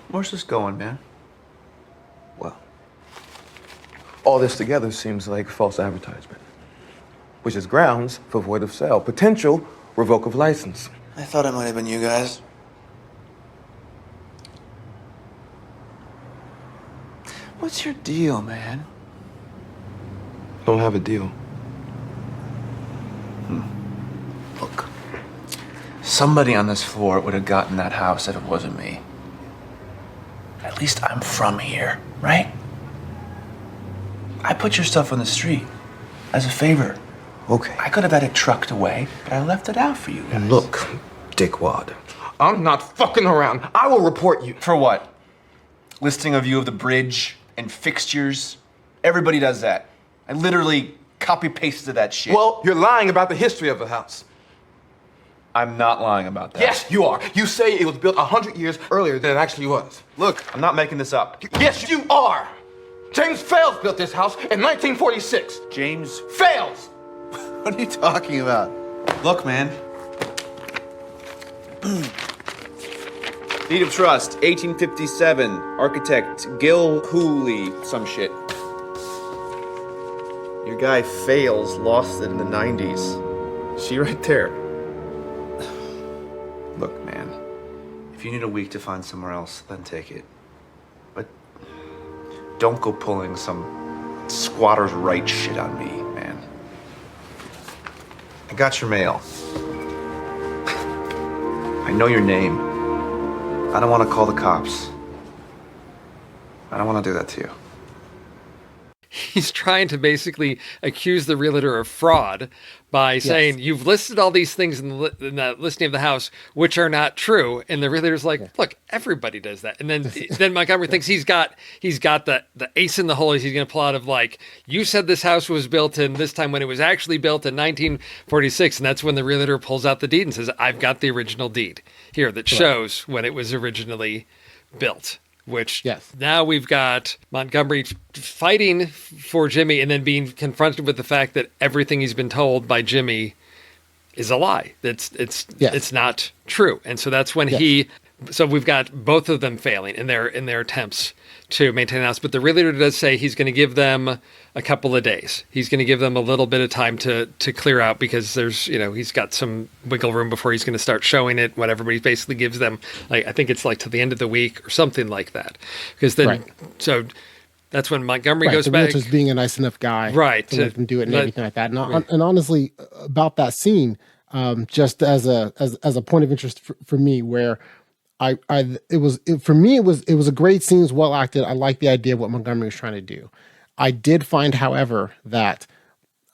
Where's this going, man? Well, all this together seems like false advertisement, which is grounds for void of sale, potential revoke of license. I thought it might have been you guys. What's your deal, man? Don't have a deal. Look, somebody on this floor would have gotten that house if it wasn't me. At least I'm from here, right? I put your stuff on the street as a favor. Okay. I could have had it trucked away, but I left it out for you guys. Look, dickwad, I'm not fucking around. I will report you. For what? Listing a view of the bridge and fixtures? Everybody does that. I literally copy-pasted that shit. Well, you're lying about the history of the house. I'm not lying about that. Yes, you are. You say it was built 100 years earlier than it actually was. Look, I'm not making this up. Yes, you are. James Fales built this house in 1946. James? Fales! What are you talking about? Look, man. Deed of trust, 1857. Architect Gil Hooley, some shit. Your guy Fales lost it in the 90s. She right there. Look, man. If you need a week to find somewhere else, then take it. But don't go pulling some squatter's right shit on me, man. I got your mail. I know your name. I don't want to call the cops. I don't want to do that to you. He's trying to basically accuse the realtor of fraud by saying, you've listed all these things in the listing of the house, which are not true. And the realtor's like, look, everybody does that. And then Montgomery thinks he's got the ace in the hole he's going to pull out of, like, you said this house was built in this time when it was actually built in 1946. And that's when the realtor pulls out the deed and says, I've got the original deed here that shows when it was originally built. Which now we've got Montgomery fighting for Jimmy and then being confronted with the fact that everything he's been told by Jimmy is a lie. It's not true. And so that's when so we've got both of them failing in their attempts to maintain the house. But the realtor does say he's going to give them a couple of days. He's going to give them a little bit of time to clear out because there's, he's got some wiggle room before he's going to start showing it, whatever. But he basically gives them, like, I think it's like to the end of the week or something like that. Because then, so that's when Montgomery goes the back. realtor's being a nice enough guy. To let them do it and everything like that. And honestly, about that scene, just as a point of interest for me, where it was a great scene. It was well acted. I like the idea of what Montgomery was trying to do. I did find, however, that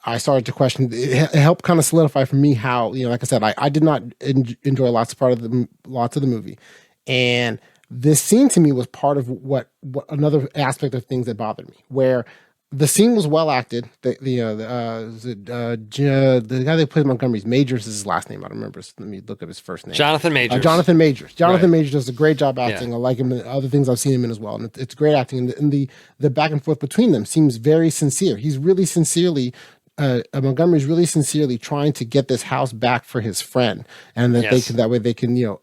I started to question. It helped kind of solidify for me how, like I said, I did not enjoy lots of the movie, and this scene to me was part of what another aspect of things that bothered me, where the scene was well acted. The guy that plays Montgomery's, Majors is his last name. I don't remember. Let me look up his first name. Jonathan Majors. Jonathan Majors does a great job acting. I like him in other things I've seen him in as well. And it's great acting. And the back and forth between them seems very sincere. He's really sincerely, Montgomery's really sincerely trying to get this house back for his friend. And that they can,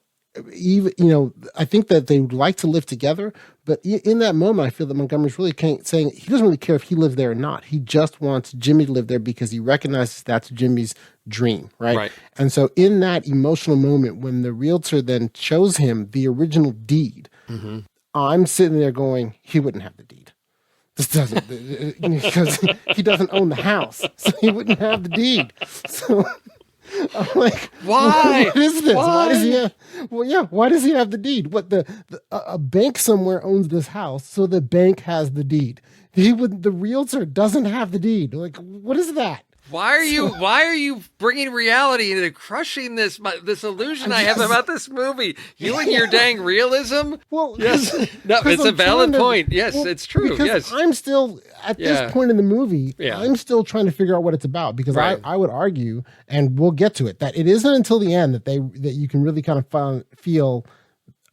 even, I think that they would like to live together, but in that moment, I feel that Montgomery's really saying he doesn't really care if he lives there or not. He just wants Jimmy to live there because he recognizes that's Jimmy's dream, right? And so in that emotional moment, when the realtor then shows him the original deed, I'm sitting there going, he wouldn't have the deed. This doesn't, because he doesn't own the house, so he wouldn't have the deed. So I'm like, why? What is this? Why does he have? Well, why does he have the deed? What a bank somewhere owns this house, so the bank has the deed. The realtor doesn't have the deed. Like, what is that? Why are you bringing reality into crushing this illusion I have about this movie? You and your dang realism. Well, yes, no, it's a valid point. Yes, it's true. Because yes, I'm still at this point in the movie. Yeah. I'm still trying to figure out what it's about because Right. I would argue, and we'll get to it, that it isn't until the end that you can really kind of feel,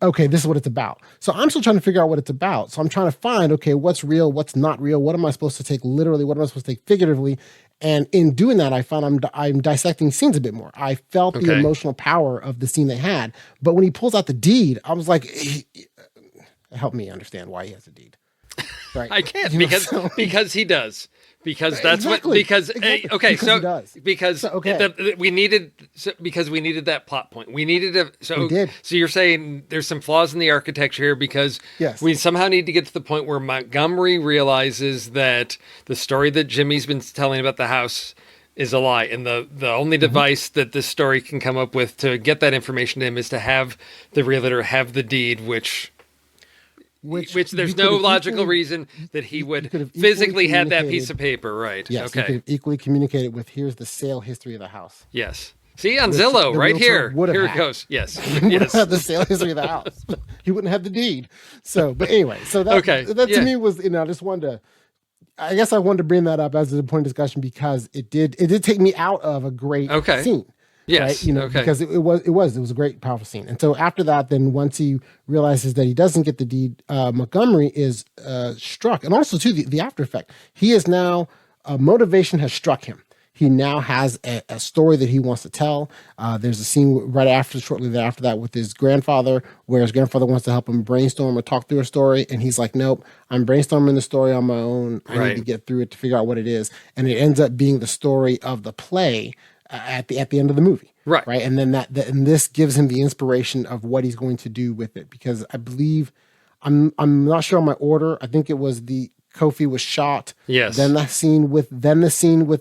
okay, this is what it's about. So I'm still trying to figure out what it's about. So I'm trying to find, okay, what's real, what's not real, what am I supposed to take literally, what am I supposed to take figuratively? And in doing that, I found I'm dissecting scenes a bit more. I felt the emotional power of the scene they had. But when he pulls out the deed, I was like, help me understand why he has a deed. Right? I can't because he does. Because that's Exactly. we needed that plot point. We needed We did. So you're saying there's some flaws in the architecture here because we somehow need to get to the point where Montgomery realizes that the story that Jimmy's been telling about the house is a lie, and the only device that this story can come up with to get that information to him is to have the realtor have the deed, which there's no logical reason that he would physically have that piece of paper, right? Yes, okay. you could have equally communicated with, here's the sale history of the house. Yes. See, on Zillow, right here. Here it goes. Yes. Yes. Have the sale history of the house. He wouldn't have the deed. So, but anyway, so that to me was, I just wanted to, I guess I wanted to bring that up as a point of discussion because it did take me out of a great scene. Yes. Right? Because it was a great, powerful scene. And so after that, then once he realizes that he doesn't get the deed, Montgomery is struck. And also too, the after effect, he is now, motivation has struck him. He now has a story that he wants to tell. There's a scene shortly after that with his grandfather, where his grandfather wants to help him brainstorm or talk through a story. And he's like, nope, I'm brainstorming the story on my own. I need to get through it to figure out what it is. And it ends up being the story of the play at the end of the movie. Right. And then and this gives him the inspiration of what he's going to do with it. Because I believe, I'm not sure on my order. I think it was Kofi was shot. Yes. Then the scene with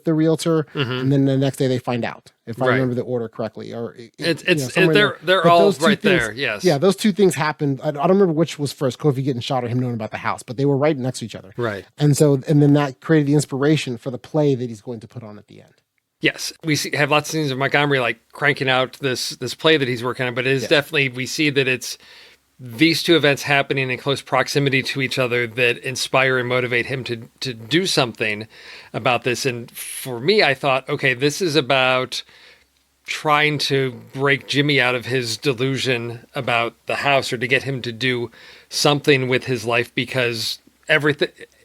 the realtor, and then the next day they find out. If I remember the order correctly, or they're all right there. Yes. Yeah, those two things happened. I don't remember which was first, Kofi getting shot or him knowing about the house, but they were right next to each other. Right. And then that created the inspiration for the play that he's going to put on at the end. Yes, we have lots of scenes of Montgomery like cranking out this play that he's working on, but it is definitely, we see that it's these two events happening in close proximity to each other that inspire and motivate him to do something about this. And for me, I thought, okay, this is about trying to break Jimmy out of his delusion about the house, or to get him to do something with his life, because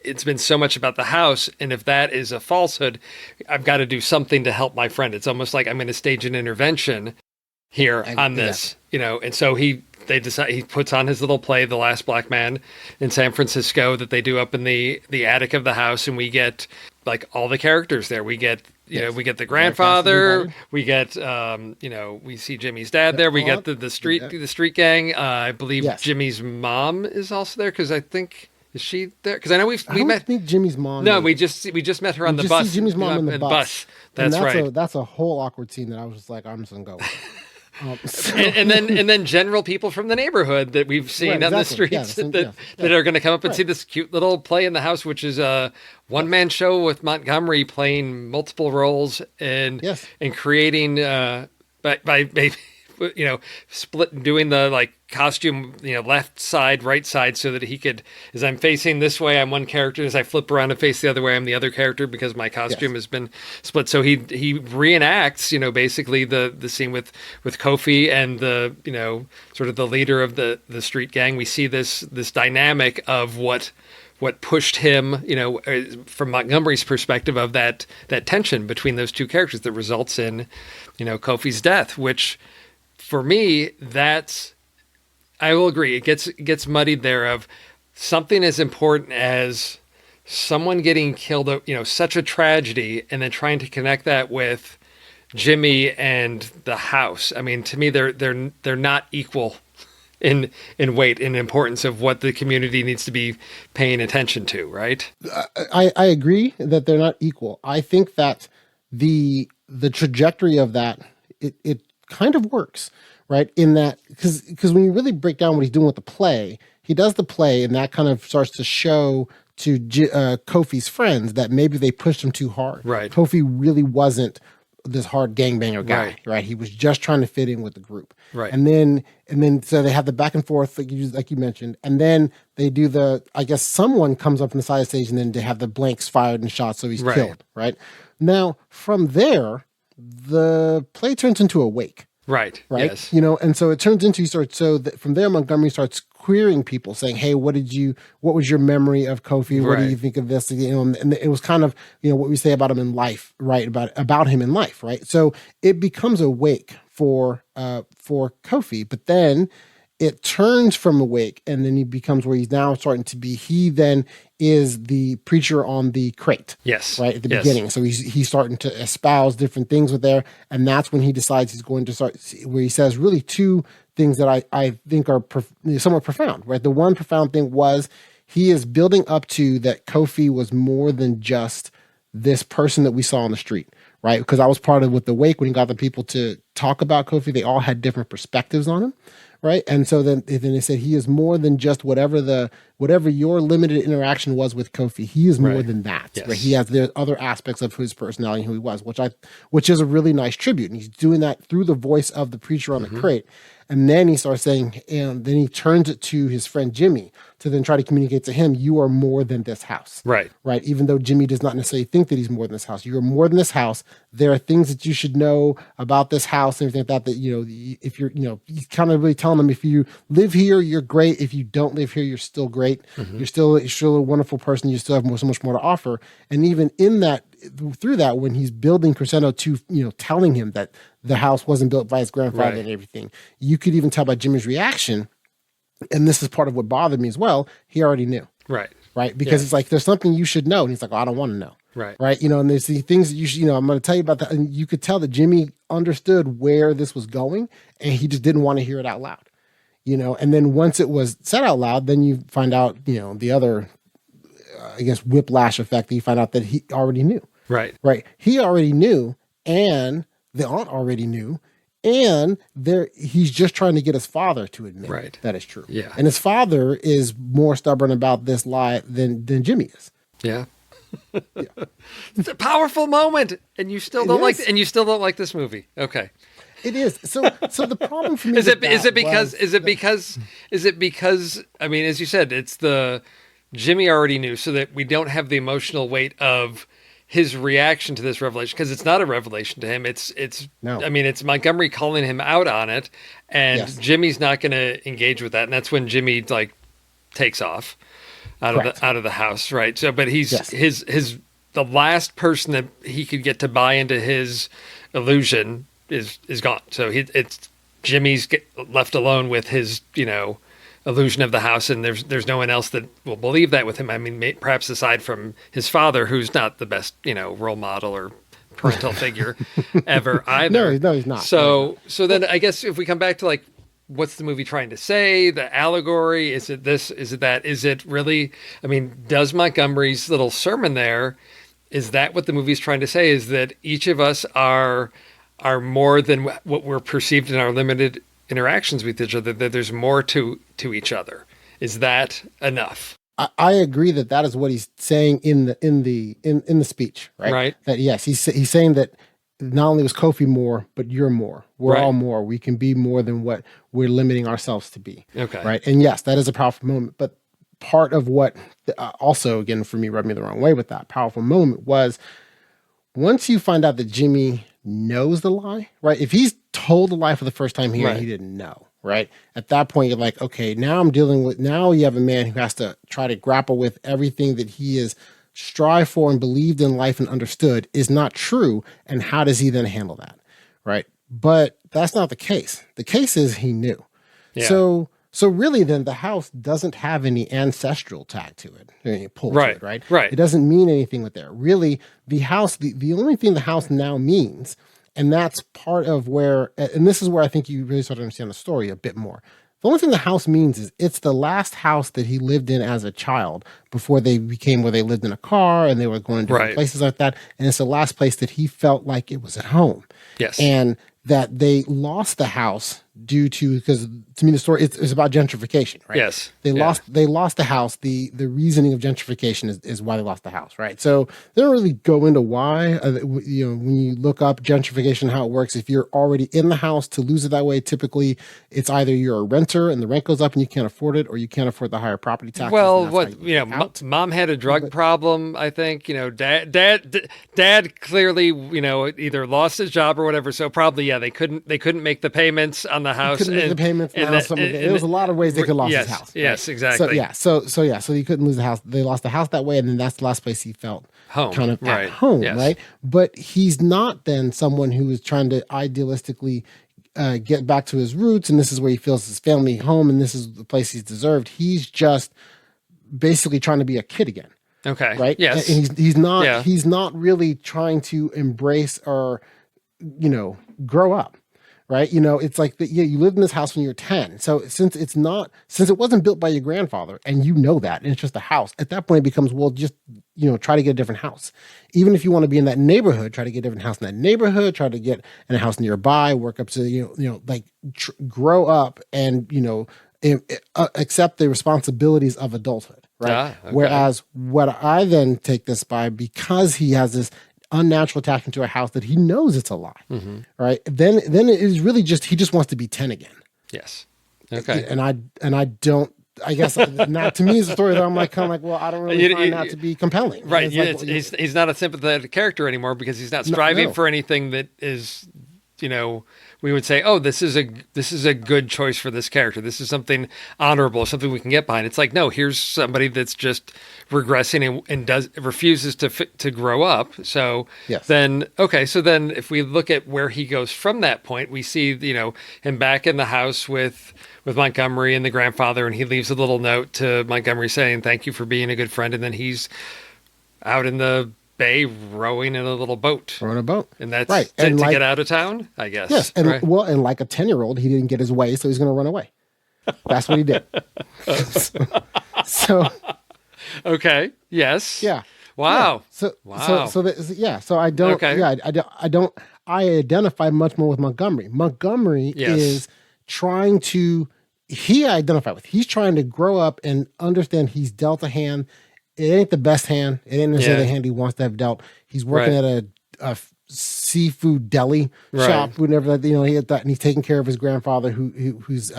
it's been so much about the house, and if that is a falsehood, I've got to do something to help my friend. It's almost like I'm going to stage an intervention here on this, and so he puts on his little play, The Last Black Man in San Francisco, that they do up in the attic of the house, and we get like all the characters there. We get we get the grandfather, we get we see Jimmy's dad there, we get the street gang. I believe Jimmy's mom is also there, because I think. Is she there? Because I know we met. I think Jimmy's mom. No, we just met her on the bus. See Jimmy's mom in the bus. That's right. That's a whole awkward scene that I was just like, I'm just gonna go. And then general people from the neighborhood that we've seen on the streets that are going to come up and see this cute little play in the house, which is a one-man show with Montgomery playing multiple roles and creating by split, doing the like costume, left side, right side, so that he could, as I'm facing this way, I'm one character. As I flip around and face the other way, I'm the other character, because my costume has been split. So he reenacts, basically the scene with Kofi and the, sort of the leader of the street gang. We see this dynamic of what pushed him, from Montgomery's perspective, of that tension between those two characters that results in, Kofi's death, which, for me, I will agree. It gets muddied there, of something as important as someone getting killed, such a tragedy, and then trying to connect that with Jimmy and the house. I mean, to me, they're not equal in weight and importance of what the community needs to be paying attention to, right? I agree that they're not equal. I think that the trajectory of that, it kind of works, right? In that, because when you really break down what he's doing with the play, he does the play, and that kind of starts to show Kofi's friends that maybe they pushed him too hard. Right. Kofi really wasn't this hard gangbanger guy, right? He was just trying to fit in with the group. Right. And then so they have the back and forth like you mentioned, and then they do I guess someone comes up from the side of the stage, and then they have the blanks fired and shot, so he's killed. Right. Now from there, the play turns into a wake. Right. Yes. And so it turns into from there Montgomery starts querying people, saying, "Hey, what was your memory of Kofi? What do you think of this?" And it was kind of what we say about him in life, right? About him in life, right? So it becomes a wake for Kofi, but then it turns from a wake, and then he becomes where he's now starting to be. He then is the preacher on the crate. Yes. Right at the beginning. So he's starting to espouse different things with there. And that's when he decides he's going to start, where he says really two things that I think are somewhat profound, right? The one profound thing was he is building up to that Kofi was more than just this person that we saw on the street, right? Because I was part of with the wake when he got the people to talk about Kofi, they all had different perspectives on him. Right. And so then they said he is more than just whatever your limited interaction was with Kofi. He is more than that. Yes. Right? He has the other aspects of his personality and who he was, which is a really nice tribute. And he's doing that through the voice of the preacher on the crate. And then he starts saying, and then he turns it to his friend Jimmy to then try to communicate to him, you are more than this house. Right. Right. Even though Jimmy does not necessarily think that he's more than this house. You are more than this house. There are things that you should know about this house and everything like that, if you're, he's kind of really telling them, if you live here, you're great. If you don't live here, you're still great. You're still a wonderful person. You still have so much more to offer. And even in that, through that, when he's building Crescendo to, telling him that the house wasn't built by his grandfather and everything, you could even tell by Jimmy's reaction. And this is part of what bothered me as well. He already knew. Right. Right. Because it's like, there's something you should know. And he's like, I don't want to know. Right. Right. And there's the things that you should, I'm going to tell you about that. And you could tell that Jimmy understood where this was going and he just didn't want to hear it out loud, and then once it was said out loud, then you find out, the other, I guess, whiplash effect that you find out that he already knew. Right. Right. He already knew, and the aunt already knew, and he's just trying to get his father to admit that it's true. Yeah. And his father is more stubborn about this lie than Jimmy is. Yeah. It's a powerful moment, and you still don't like this movie. Okay. It is. So the problem for me is it because I mean, as you said, it's the Jimmy already knew, so that we don't have the emotional weight of his reaction to this revelation, because it's not a revelation to him. It's no. I mean, it's Montgomery calling him out on it, and Jimmy's not going to engage with that, and that's when Jimmy takes off out of the house, right? So, but he's the last person that he could get to buy into his illusion is gone. So it's Jimmy's left alone with his illusion of the house, and there's no one else that will believe that with him. I mean, perhaps aside from his father, who's not the best role model or parental figure ever either. No, he's not. So then I guess if we come back to what's the movie trying to say? The allegory? Is it this? Is it that? Is it really? I mean, does Montgomery's little sermon there? Is that what the movie's trying to say? Is that each of us are more than what we're perceived in our limited interactions with each other? That there's more to each other. Is that enough? I agree that is what he's saying in the speech, right? Right. That yes, he's saying that not only was Kofi more, but you're more. We're all more. We can be more than what we're limiting ourselves to be. Okay. Right. And yes, that is a powerful moment. But part of what also, again, for me, rubbed me the wrong way with that powerful moment was once you find out that Jimmy knows the lie, right? If he's told the lie for the first time here and he didn't know, right? At that point, you're like, okay, now you have a man who has to try to grapple with everything that he is strive for and believed in life and understood is not true. And how does he then handle that? Right. But that's not the case. The case is he knew. Yeah. So really then the house doesn't have any ancestral tag to it. Any pull to it, right? Right. It doesn't mean anything with there. Really, the house, the only thing the house now means, and that's part of where, and this is where I think you really start to understand the story a bit more. The only thing the house means is it's the last house that he lived in as a child before they became where they lived in a car and they were going to different places like that. And it's the last place that he felt like it was at home. Yes. And that they lost the house due to, because to me the story is about gentrification, right? Yes. They lost the house. The reasoning of gentrification is why they lost the house, right? So they don't really go into why. When you look up gentrification, how it works, if you're already in the house, to lose it that way, typically it's either you're a renter and the rent goes up and you can't afford it, or you can't afford the higher property taxes. Well, mom had a drug problem, I think. Dad clearly, either lost his job or whatever. So probably, they couldn't make the payments on the house. Couldn't make the payments on the house. There was a lot of ways they could lose his house. Yes, right? exactly. So he couldn't lose the house. They lost the house that way, and then that's the last place he felt home, kind of right. at home, Yes. right? But he's not then someone who is trying to idealistically get back to his roots, and this is where he feels his family home, and this is the place he's deserved. He's just basically trying to be a kid again. Okay. Right. Yes. And he's not really trying to embrace or, grow up. Right. It's like you lived in this house when you were 10. So since it wasn't built by your grandfather, and that, and it's just a house, at that point it becomes, well, just, try to get a different house. Even if you want to be in that neighborhood, try to get a different house in that neighborhood, try to get in a house nearby, work up to, grow up and, accept the responsibilities of adulthood. Right. Okay. Whereas what I then take this by, because he has this unnatural attachment to a house that he knows it's a lie, right? Then it is really he just wants to be 10 again. Yes. Okay. And I don't. I guess now to me is a story that I'm well, I don't really find that to be compelling. Right. He's not a sympathetic character anymore, because he's not striving for anything that is, we would say, oh, this is a good choice for this character. This is something honorable, something we can get behind. It's like, no, here's somebody that's just regressing and refuses to grow up. So then if we look at where he goes from that point, we see, him back in the house with Montgomery and the grandfather, and he leaves a little note to Montgomery saying, thank you for being a good friend. And then he's out in the bay rowing in a little boat. And that's right. To get out of town, I guess. Yes. And right? and like a 10-year-old, he didn't get his way, so he's going to run away. That's what he did. so okay. Yes. Yeah. Wow. Yeah. Wow. So I don't. Okay. Yeah. I don't. I identify much more with Montgomery. Montgomery is trying to. He identify with. He's trying to grow up and understand he's dealt a hand. It ain't the best hand. It ain't necessarily the hand he wants to have dealt. He's working at a seafood deli shop, whenever he had that, and he's taking care of his grandfather who's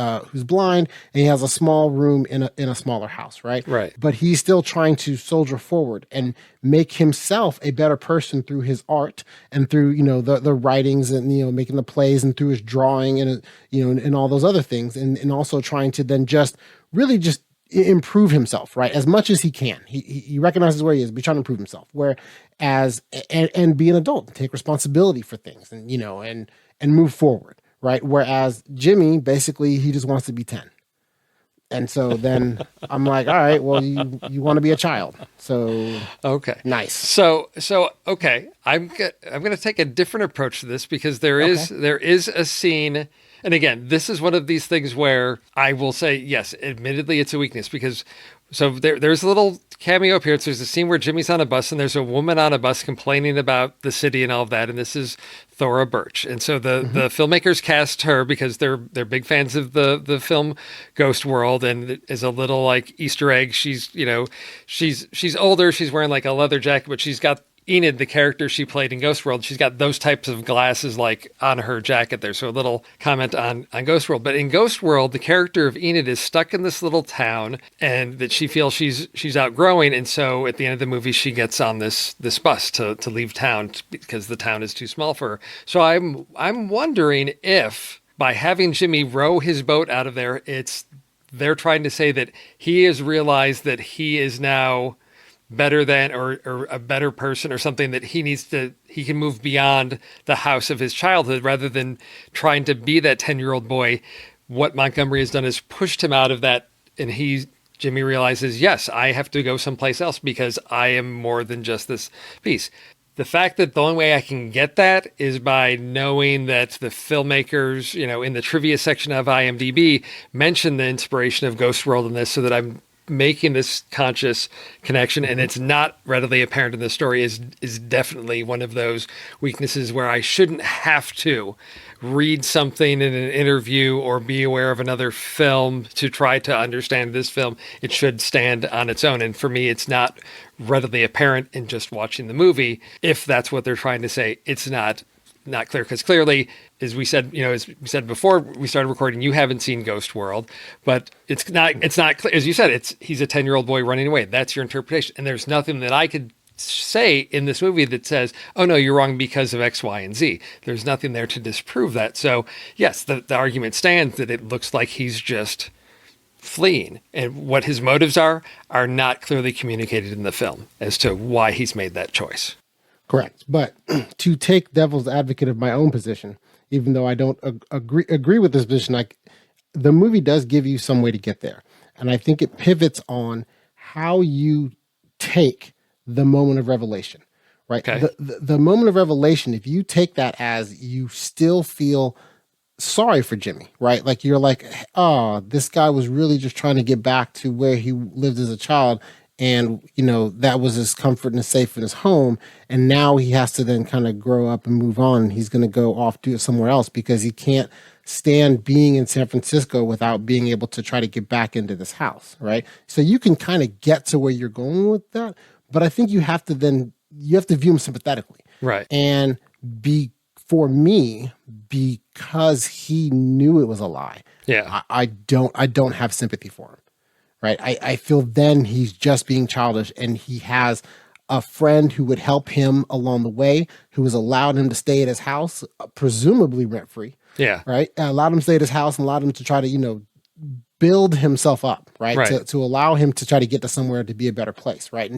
blind, and he has a small room in a smaller house, right? But he's still trying to soldier forward and make himself a better person through his art and through the writings and making the plays and through his drawing and and all those other things, and also trying to then just really just improve himself, right, as much as he can. He recognizes where he is, but he's trying to improve himself. Whereas and be an adult, take responsibility for things, and and move forward, right. Whereas Jimmy, basically, he just wants to be 10. And so then I'm like, all right, well, you want to be a child, so okay, nice. So okay, I'm going to take a different approach to this, because there is a scene. And again, this is one of these things where I will say, yes, admittedly, it's a weakness, because there's a little cameo appearance. There's a scene where Jimmy's on a bus and there's a woman on a bus complaining about the city and all of that. And this is Thora Birch. And so the filmmakers cast her because they're big fans of the film Ghost World, and is a little like Easter egg. She's older. She's wearing like a leather jacket, but she's got Enid, the character she played in Ghost World, she's got those types of glasses like on her jacket there. So a little comment on Ghost World. But in Ghost World, the character of Enid is stuck in this little town, and that she feels she's outgrowing. And so at the end of the movie, she gets on this bus to leave town because the town is too small for her. So I'm wondering if by having Jimmy row his boat out of there, they're trying to say that he has realized that he is now better than or a better person or something, that he can move beyond the house of his childhood rather than trying to be that 10-year-old boy. What Montgomery has done is pushed him out of that, and Jimmy realizes, yes, I have to go someplace else because I am more than just this piece. The fact that the only way I can get that is by knowing that the filmmakers, in the trivia section of IMDb mention the inspiration of Ghost World in this, so that I'm making this conscious connection and it's not readily apparent in the story is definitely one of those weaknesses where I shouldn't have to read something in an interview or be aware of another film to try to understand this film. It should stand on its own. And for me, it's not readily apparent in just watching the movie. If that's what they're trying to say, it's not clear, because clearly, as we said before we started recording, you haven't seen Ghost World, but it's not clear. As you said, he's a 10-year-old boy running away. That's your interpretation. And there's nothing that I could say in this movie that says, oh no, you're wrong because of X, Y, and Z. There's nothing there to disprove that. So yes, the argument stands that it looks like he's just fleeing, and what his motives are not clearly communicated in the film as to why he's made that choice. Correct. But to take devil's advocate of my own position, even though I don't agree with this position, like the movie does give you some way to get there. And I think it pivots on how you take the moment of revelation, right? Okay. The moment of revelation, if you take that as you still feel sorry for Jimmy, right? Like you're like, oh, this guy was really just trying to get back to where he lived as a child. And, that was his comfort and his safe in his home. And now he has to then kind of grow up and move on. He's going to go off, do it somewhere else because he can't stand being in San Francisco without being able to try to get back into this house, right? So you can kind of get to where you're going with that. But I think you have to view him sympathetically. Right. And for me, because he knew it was a lie. Yeah. I don't have sympathy for him. Right. I feel then he's just being childish, and he has a friend who would help him along the way, who has allowed him to stay at his house, presumably rent free. Yeah. Right. Allowed him to stay at his house and allowed him to try to, build himself up. Right. To allow him to try to get to somewhere to be a better place. Right.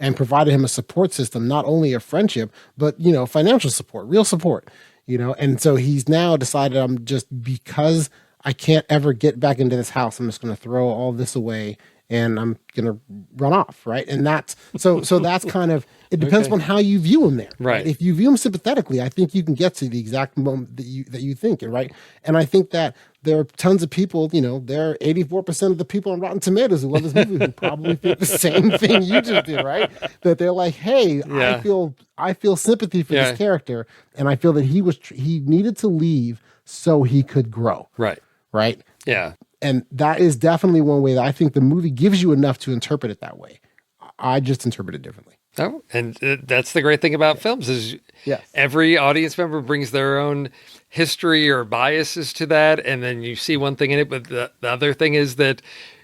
And provided him a support system, not only a friendship, but, financial support, real support, and so he's now decided because I can't ever get back into this house, I'm just going to throw all this away and I'm going to run off. Right. And that's so that's kind of, it depends on how you view him there. Right. If you view him sympathetically, I think you can get to the exact moment that you think. Right. And I think that there are tons of people, there are 84% of the people on Rotten Tomatoes who love this movie who probably think the same thing you just did. Right. That they're like, hey, yeah. I feel sympathy for this character. And I feel that he needed to leave so he could grow. Right. Right. Yeah. And that is definitely one way that I think the movie gives you enough to interpret it that way. I just interpret it differently. Oh, and that's the great thing about films is every audience member brings their own history or biases to that. And then you see one thing in it, but the other thing is that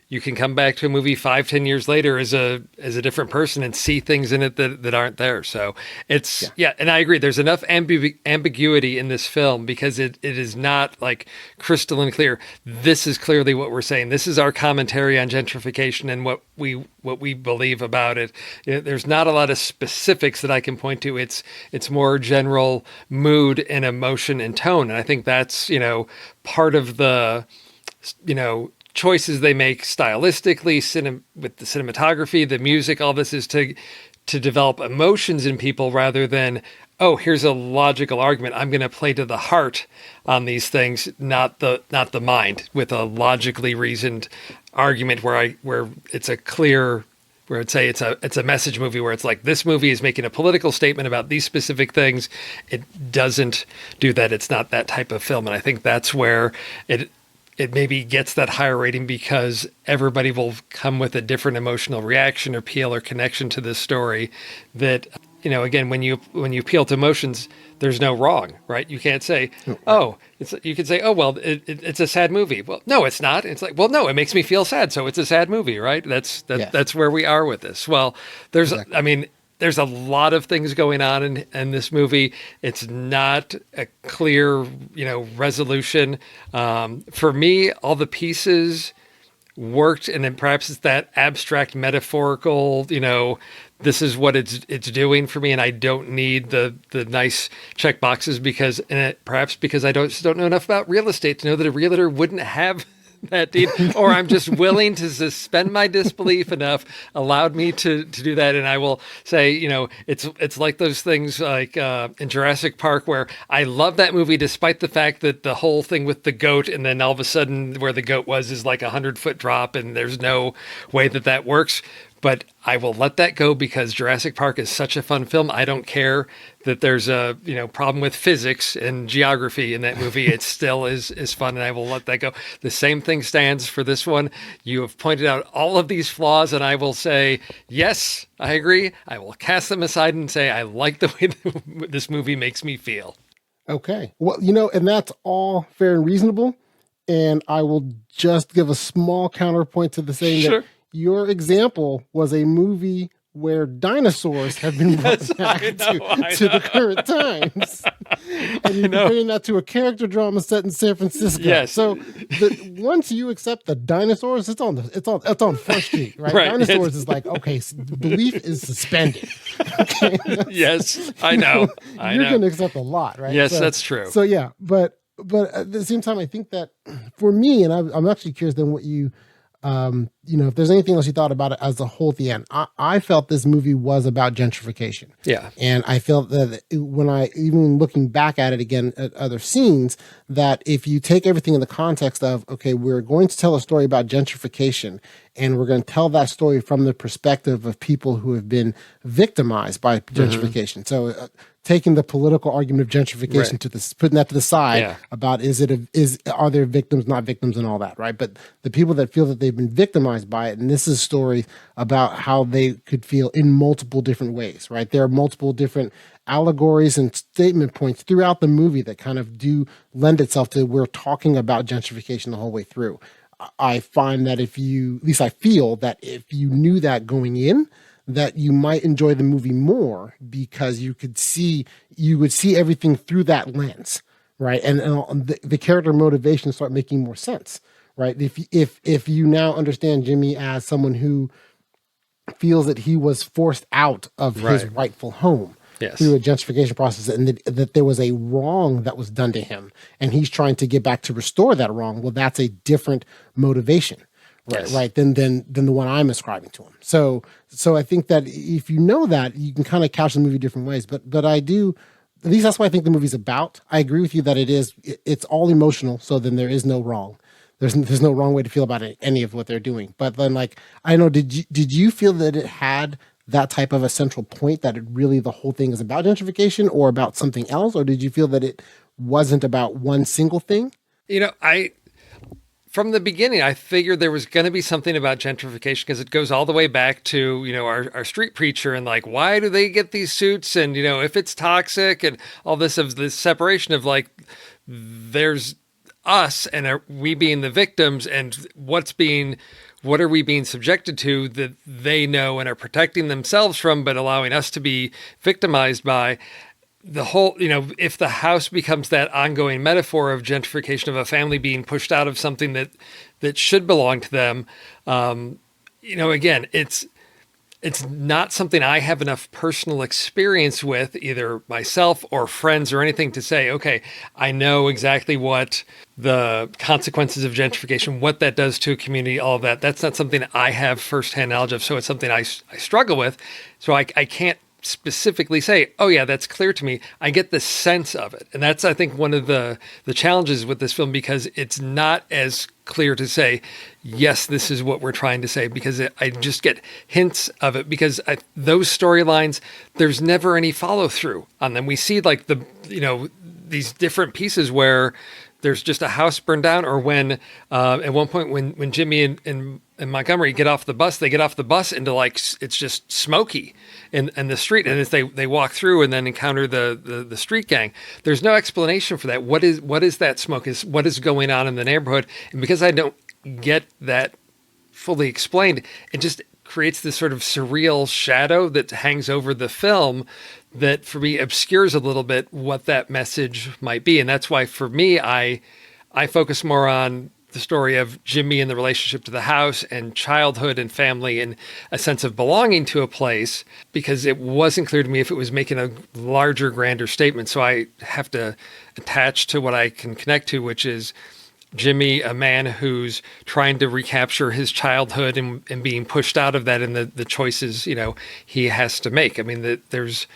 you can come back to a movie 5-10 years later as a different person and see things in it that aren't there. So it's, and I agree. There's enough ambiguity in this film because it is not like crystalline clear. This is clearly what we're saying. This is our commentary on gentrification and what we believe about it. There's not a lot of specifics that I can point to. It's more general mood and emotion and tone. And I think that's, part of the, choices they make stylistically, with the cinematography, the music, all this is to develop emotions in people rather than, oh, here's a logical argument. I'm going to play to the heart on these things, not the mind, with a logically reasoned argument where it's a clear, where I'd say it's a message movie where it's like, this movie is making a political statement about these specific things. It doesn't do that. It's not that type of film. And I think that's where it maybe gets that higher rating because everybody will come with a different emotional reaction or appeal or connection to this story that, again, when you appeal to emotions, there's no wrong, right? You can't say, you can say, oh, well, it's a sad movie. Well, no, it's not. It's like, well, no, it makes me feel sad. So it's a sad movie, right? That's where we are with this. Well, there's a lot of things going on in this movie. It's not a clear, resolution. For me, all the pieces worked, and then perhaps it's that abstract metaphorical, this is what it's doing for me, and I don't need the nice check boxes perhaps because I don't know enough about real estate to know that a realtor wouldn't have that deed, or I'm just willing to suspend my disbelief enough, allowed me to do that. And I will say, it's like those things like in Jurassic Park where I love that movie despite the fact that the whole thing with the goat and then all of a sudden where the goat was is like 100-foot drop and there's no way that works. But I will let that go because Jurassic Park is such a fun film. I don't care that there's a problem with physics and geography in that movie. It still is fun, and I will let that go. The same thing stands for this one. You have pointed out all of these flaws, and I will say, yes, I agree. I will cast them aside and say I like the way this movie makes me feel. Okay. Well, and that's all fair and reasonable. And I will just give a small counterpoint to the saying Sure. that your example was a movie where dinosaurs have been brought back to the current times. And you're comparing that to a character drama set in San Francisco. Yes. So once you accept the dinosaurs, it's on Front Street, right? Right. Dinosaurs is like, okay, belief is suspended. Okay. Yes, I know. You're going to accept a lot, right? Yes, that's true. So yeah, but at the same time, I think that for me, and I'm actually curious then what you, if there's anything else you thought about it as a whole at the end. I felt this movie was about gentrification. Yeah. And I felt that even looking back at it again at other scenes, that if you take everything in the context of, okay, we're going to tell a story about gentrification and we're going to tell that story from the perspective of people who have been victimized by gentrification. So taking the political argument of gentrification Right. putting that to the side about are there victims, not victims and all that, right? But the people that feel that they've been victimized by it, and this is a story about how they could feel in multiple different ways, right? There are multiple different allegories and statement points throughout the movie that kind of do lend itself to we're talking about gentrification the whole way through. I find that at least I feel that if you knew that going in, that you might enjoy the movie more because you would see everything through that lens, right? And the character motivations start making more sense, right? If you now understand Jimmy as someone who feels that he was forced out of his rightful home through a gentrification process, and that there was a wrong that was done to him, and he's trying to get back to restore that wrong. Well, that's a different motivation. Right. Than the one I'm ascribing to him. So I think that if you know that, you can kind of couch the movie different ways. But I do, at least that's what I think the movie's about. I agree with you that it's all emotional. So then there is no wrong. There's no wrong way to feel about any of what they're doing. But then, like, I know, did you feel that it had that type of a central point, that it really the whole thing is about gentrification or about something else, or did you feel that it wasn't about one single thing? From the beginning, I figured there was going to be something about gentrification because it goes all the way back to, our street preacher and like, why do they get these suits? And, if it's toxic and all this of this separation of like, there's us and we being the victims and what are we being subjected to that they know and are protecting themselves from, but allowing us to be victimized by. The whole, if the house becomes that ongoing metaphor of gentrification of a family being pushed out of something that should belong to them, again, it's not something I have enough personal experience with, either myself or friends or anything, to say, okay, I know exactly what the consequences of gentrification, what that does to a community, all of that. That's not something I have firsthand knowledge of. So it's something I struggle with. So I can't specifically say, oh yeah, that's clear to me. I get the sense of it. And that's, I think, one of the challenges with this film, because it's not as clear to say, yes, this is what we're trying to say, because I just get hints of it, because those storylines, there's never any follow through on them. We see like these different pieces where there's just a house burned down, or when at one point when Jimmy and Montgomery get off the bus, they get off the bus into like, it's just smoky in the street. And as they walk through and then encounter the street gang, there's no explanation for that. What is that smoke? What is going on in the neighborhood? And because I don't get that fully explained, it just creates this sort of surreal shadow that hangs over the film that for me obscures a little bit what that message might be. And that's why for me, I focus more on the story of Jimmy and the relationship to the house and childhood and family and a sense of belonging to a place, because it wasn't clear to me if it was making a larger, grander statement. So I have to attach to what I can connect to, which is Jimmy, a man who's trying to recapture his childhood and being pushed out of that, and the choices, he has to make. I mean, there's,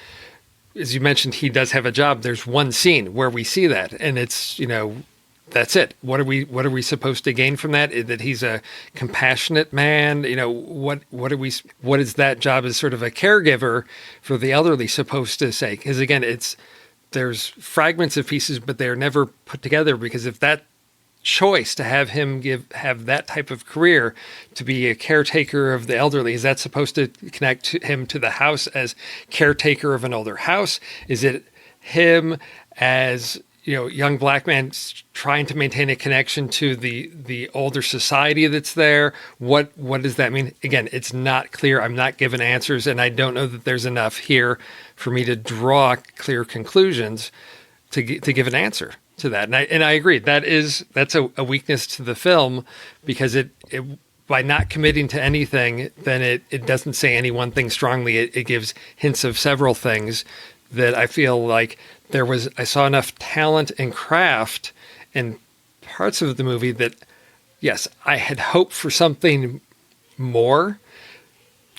as you mentioned, he does have a job. There's one scene where we see that, and it's, that's it. What are we supposed to gain from that? That he's a compassionate man? What is that job as sort of a caregiver for the elderly supposed to say? Because again, there's fragments of pieces, but they're never put together, because if that choice to have him have that type of career to be a caretaker of the elderly, is that supposed to connect him to the house as caretaker of an older house? Is it him as young black man trying to maintain a connection to the older society that's there? What does that mean? Again, it's not clear. I'm not given answers, and I don't know that there's enough here for me to draw clear conclusions to give an answer to that. And I agree. That's a weakness to the film, because it by not committing to anything, then it doesn't say any one thing strongly. It gives hints of several things that I feel like I saw enough talent and craft in parts of the movie that, yes, I had hoped for something more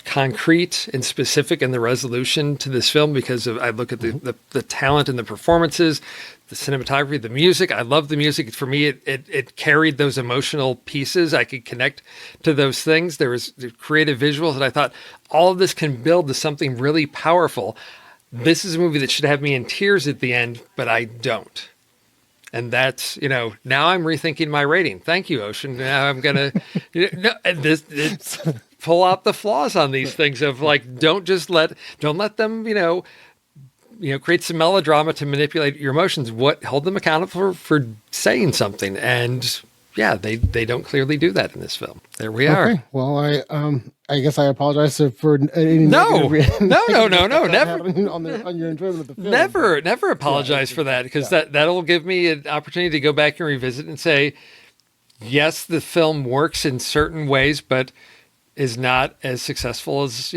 concrete and specific in the resolution to this film, because I look at the talent and the performances, the cinematography, the music. I love the music. For me, it carried those emotional pieces. I could connect to those things. There was the creative visuals that I thought all of this can build to something really powerful. This is a movie that should have me in tears at the end, but I don't. And that's, now I'm rethinking my rating. Thank you, Ocean. Now I'm going to pull out the flaws on these things of like, don't let them, create some melodrama to manipulate your emotions. Hold them accountable for saying something. And yeah, they don't clearly do that in this film. There we are. Okay. Well, I guess I apologize for any no, never on your enjoyment of the film. Never apologize for that, because that'll give me an opportunity to go back and revisit and say, yes, the film works in certain ways, but is not as successful as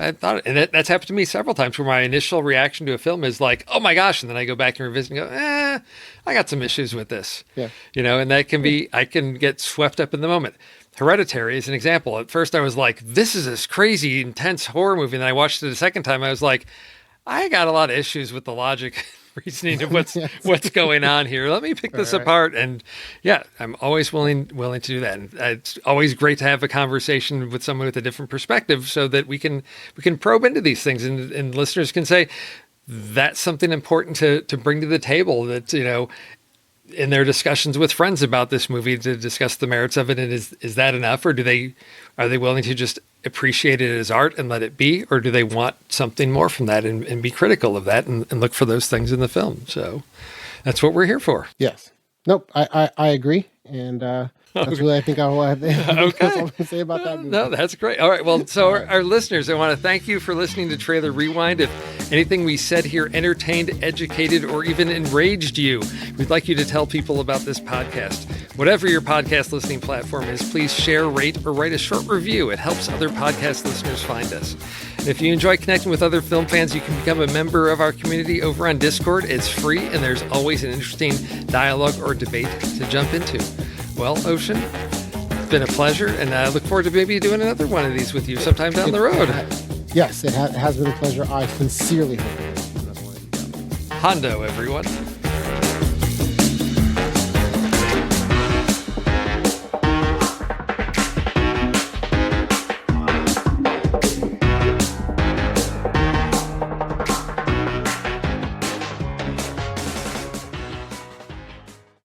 I thought. And that's happened to me several times, where my initial reaction to a film is like, oh my gosh, and then I go back and revisit and go, I got some issues with this. Yeah, and that can be, I can get swept up in the moment. Hereditary is an example. At first I was like, this is this crazy, intense horror movie. And then I watched it a second time. I was like, I got a lot of issues with the logic reasoning of what's going on here. Let me pick this apart. And yeah, I'm always willing to do that. And it's always great to have a conversation with someone with a different perspective, so that we can probe into these things, and listeners can say, that's something important to bring to the table, that, in their discussions with friends about this movie, to discuss the merits of it. And is that enough? Or are they willing to just appreciate it as art and let it be? Or do they want something more from that and be critical of that and look for those things in the film? So that's what we're here for. Yes. Nope. I agree. And that's really, I think, all I have to say about that movie. No, that's great. All right. Well, so our listeners, I want to thank you for listening to Trailer Rewind. If anything we said here entertained, educated, or even enraged you, we'd like you to tell people about this podcast. Whatever your podcast listening platform is, please share, rate, or write a short review. It helps other podcast listeners find us. And if you enjoy connecting with other film fans, you can become a member of our community over on Discord. It's free, and there's always an interesting dialogue or debate to jump into. Well, Ocean, it's been a pleasure, and I look forward to maybe doing another one of these with you sometime down the road. Yes, it has been a pleasure. I sincerely hope it is. Hondo, everyone.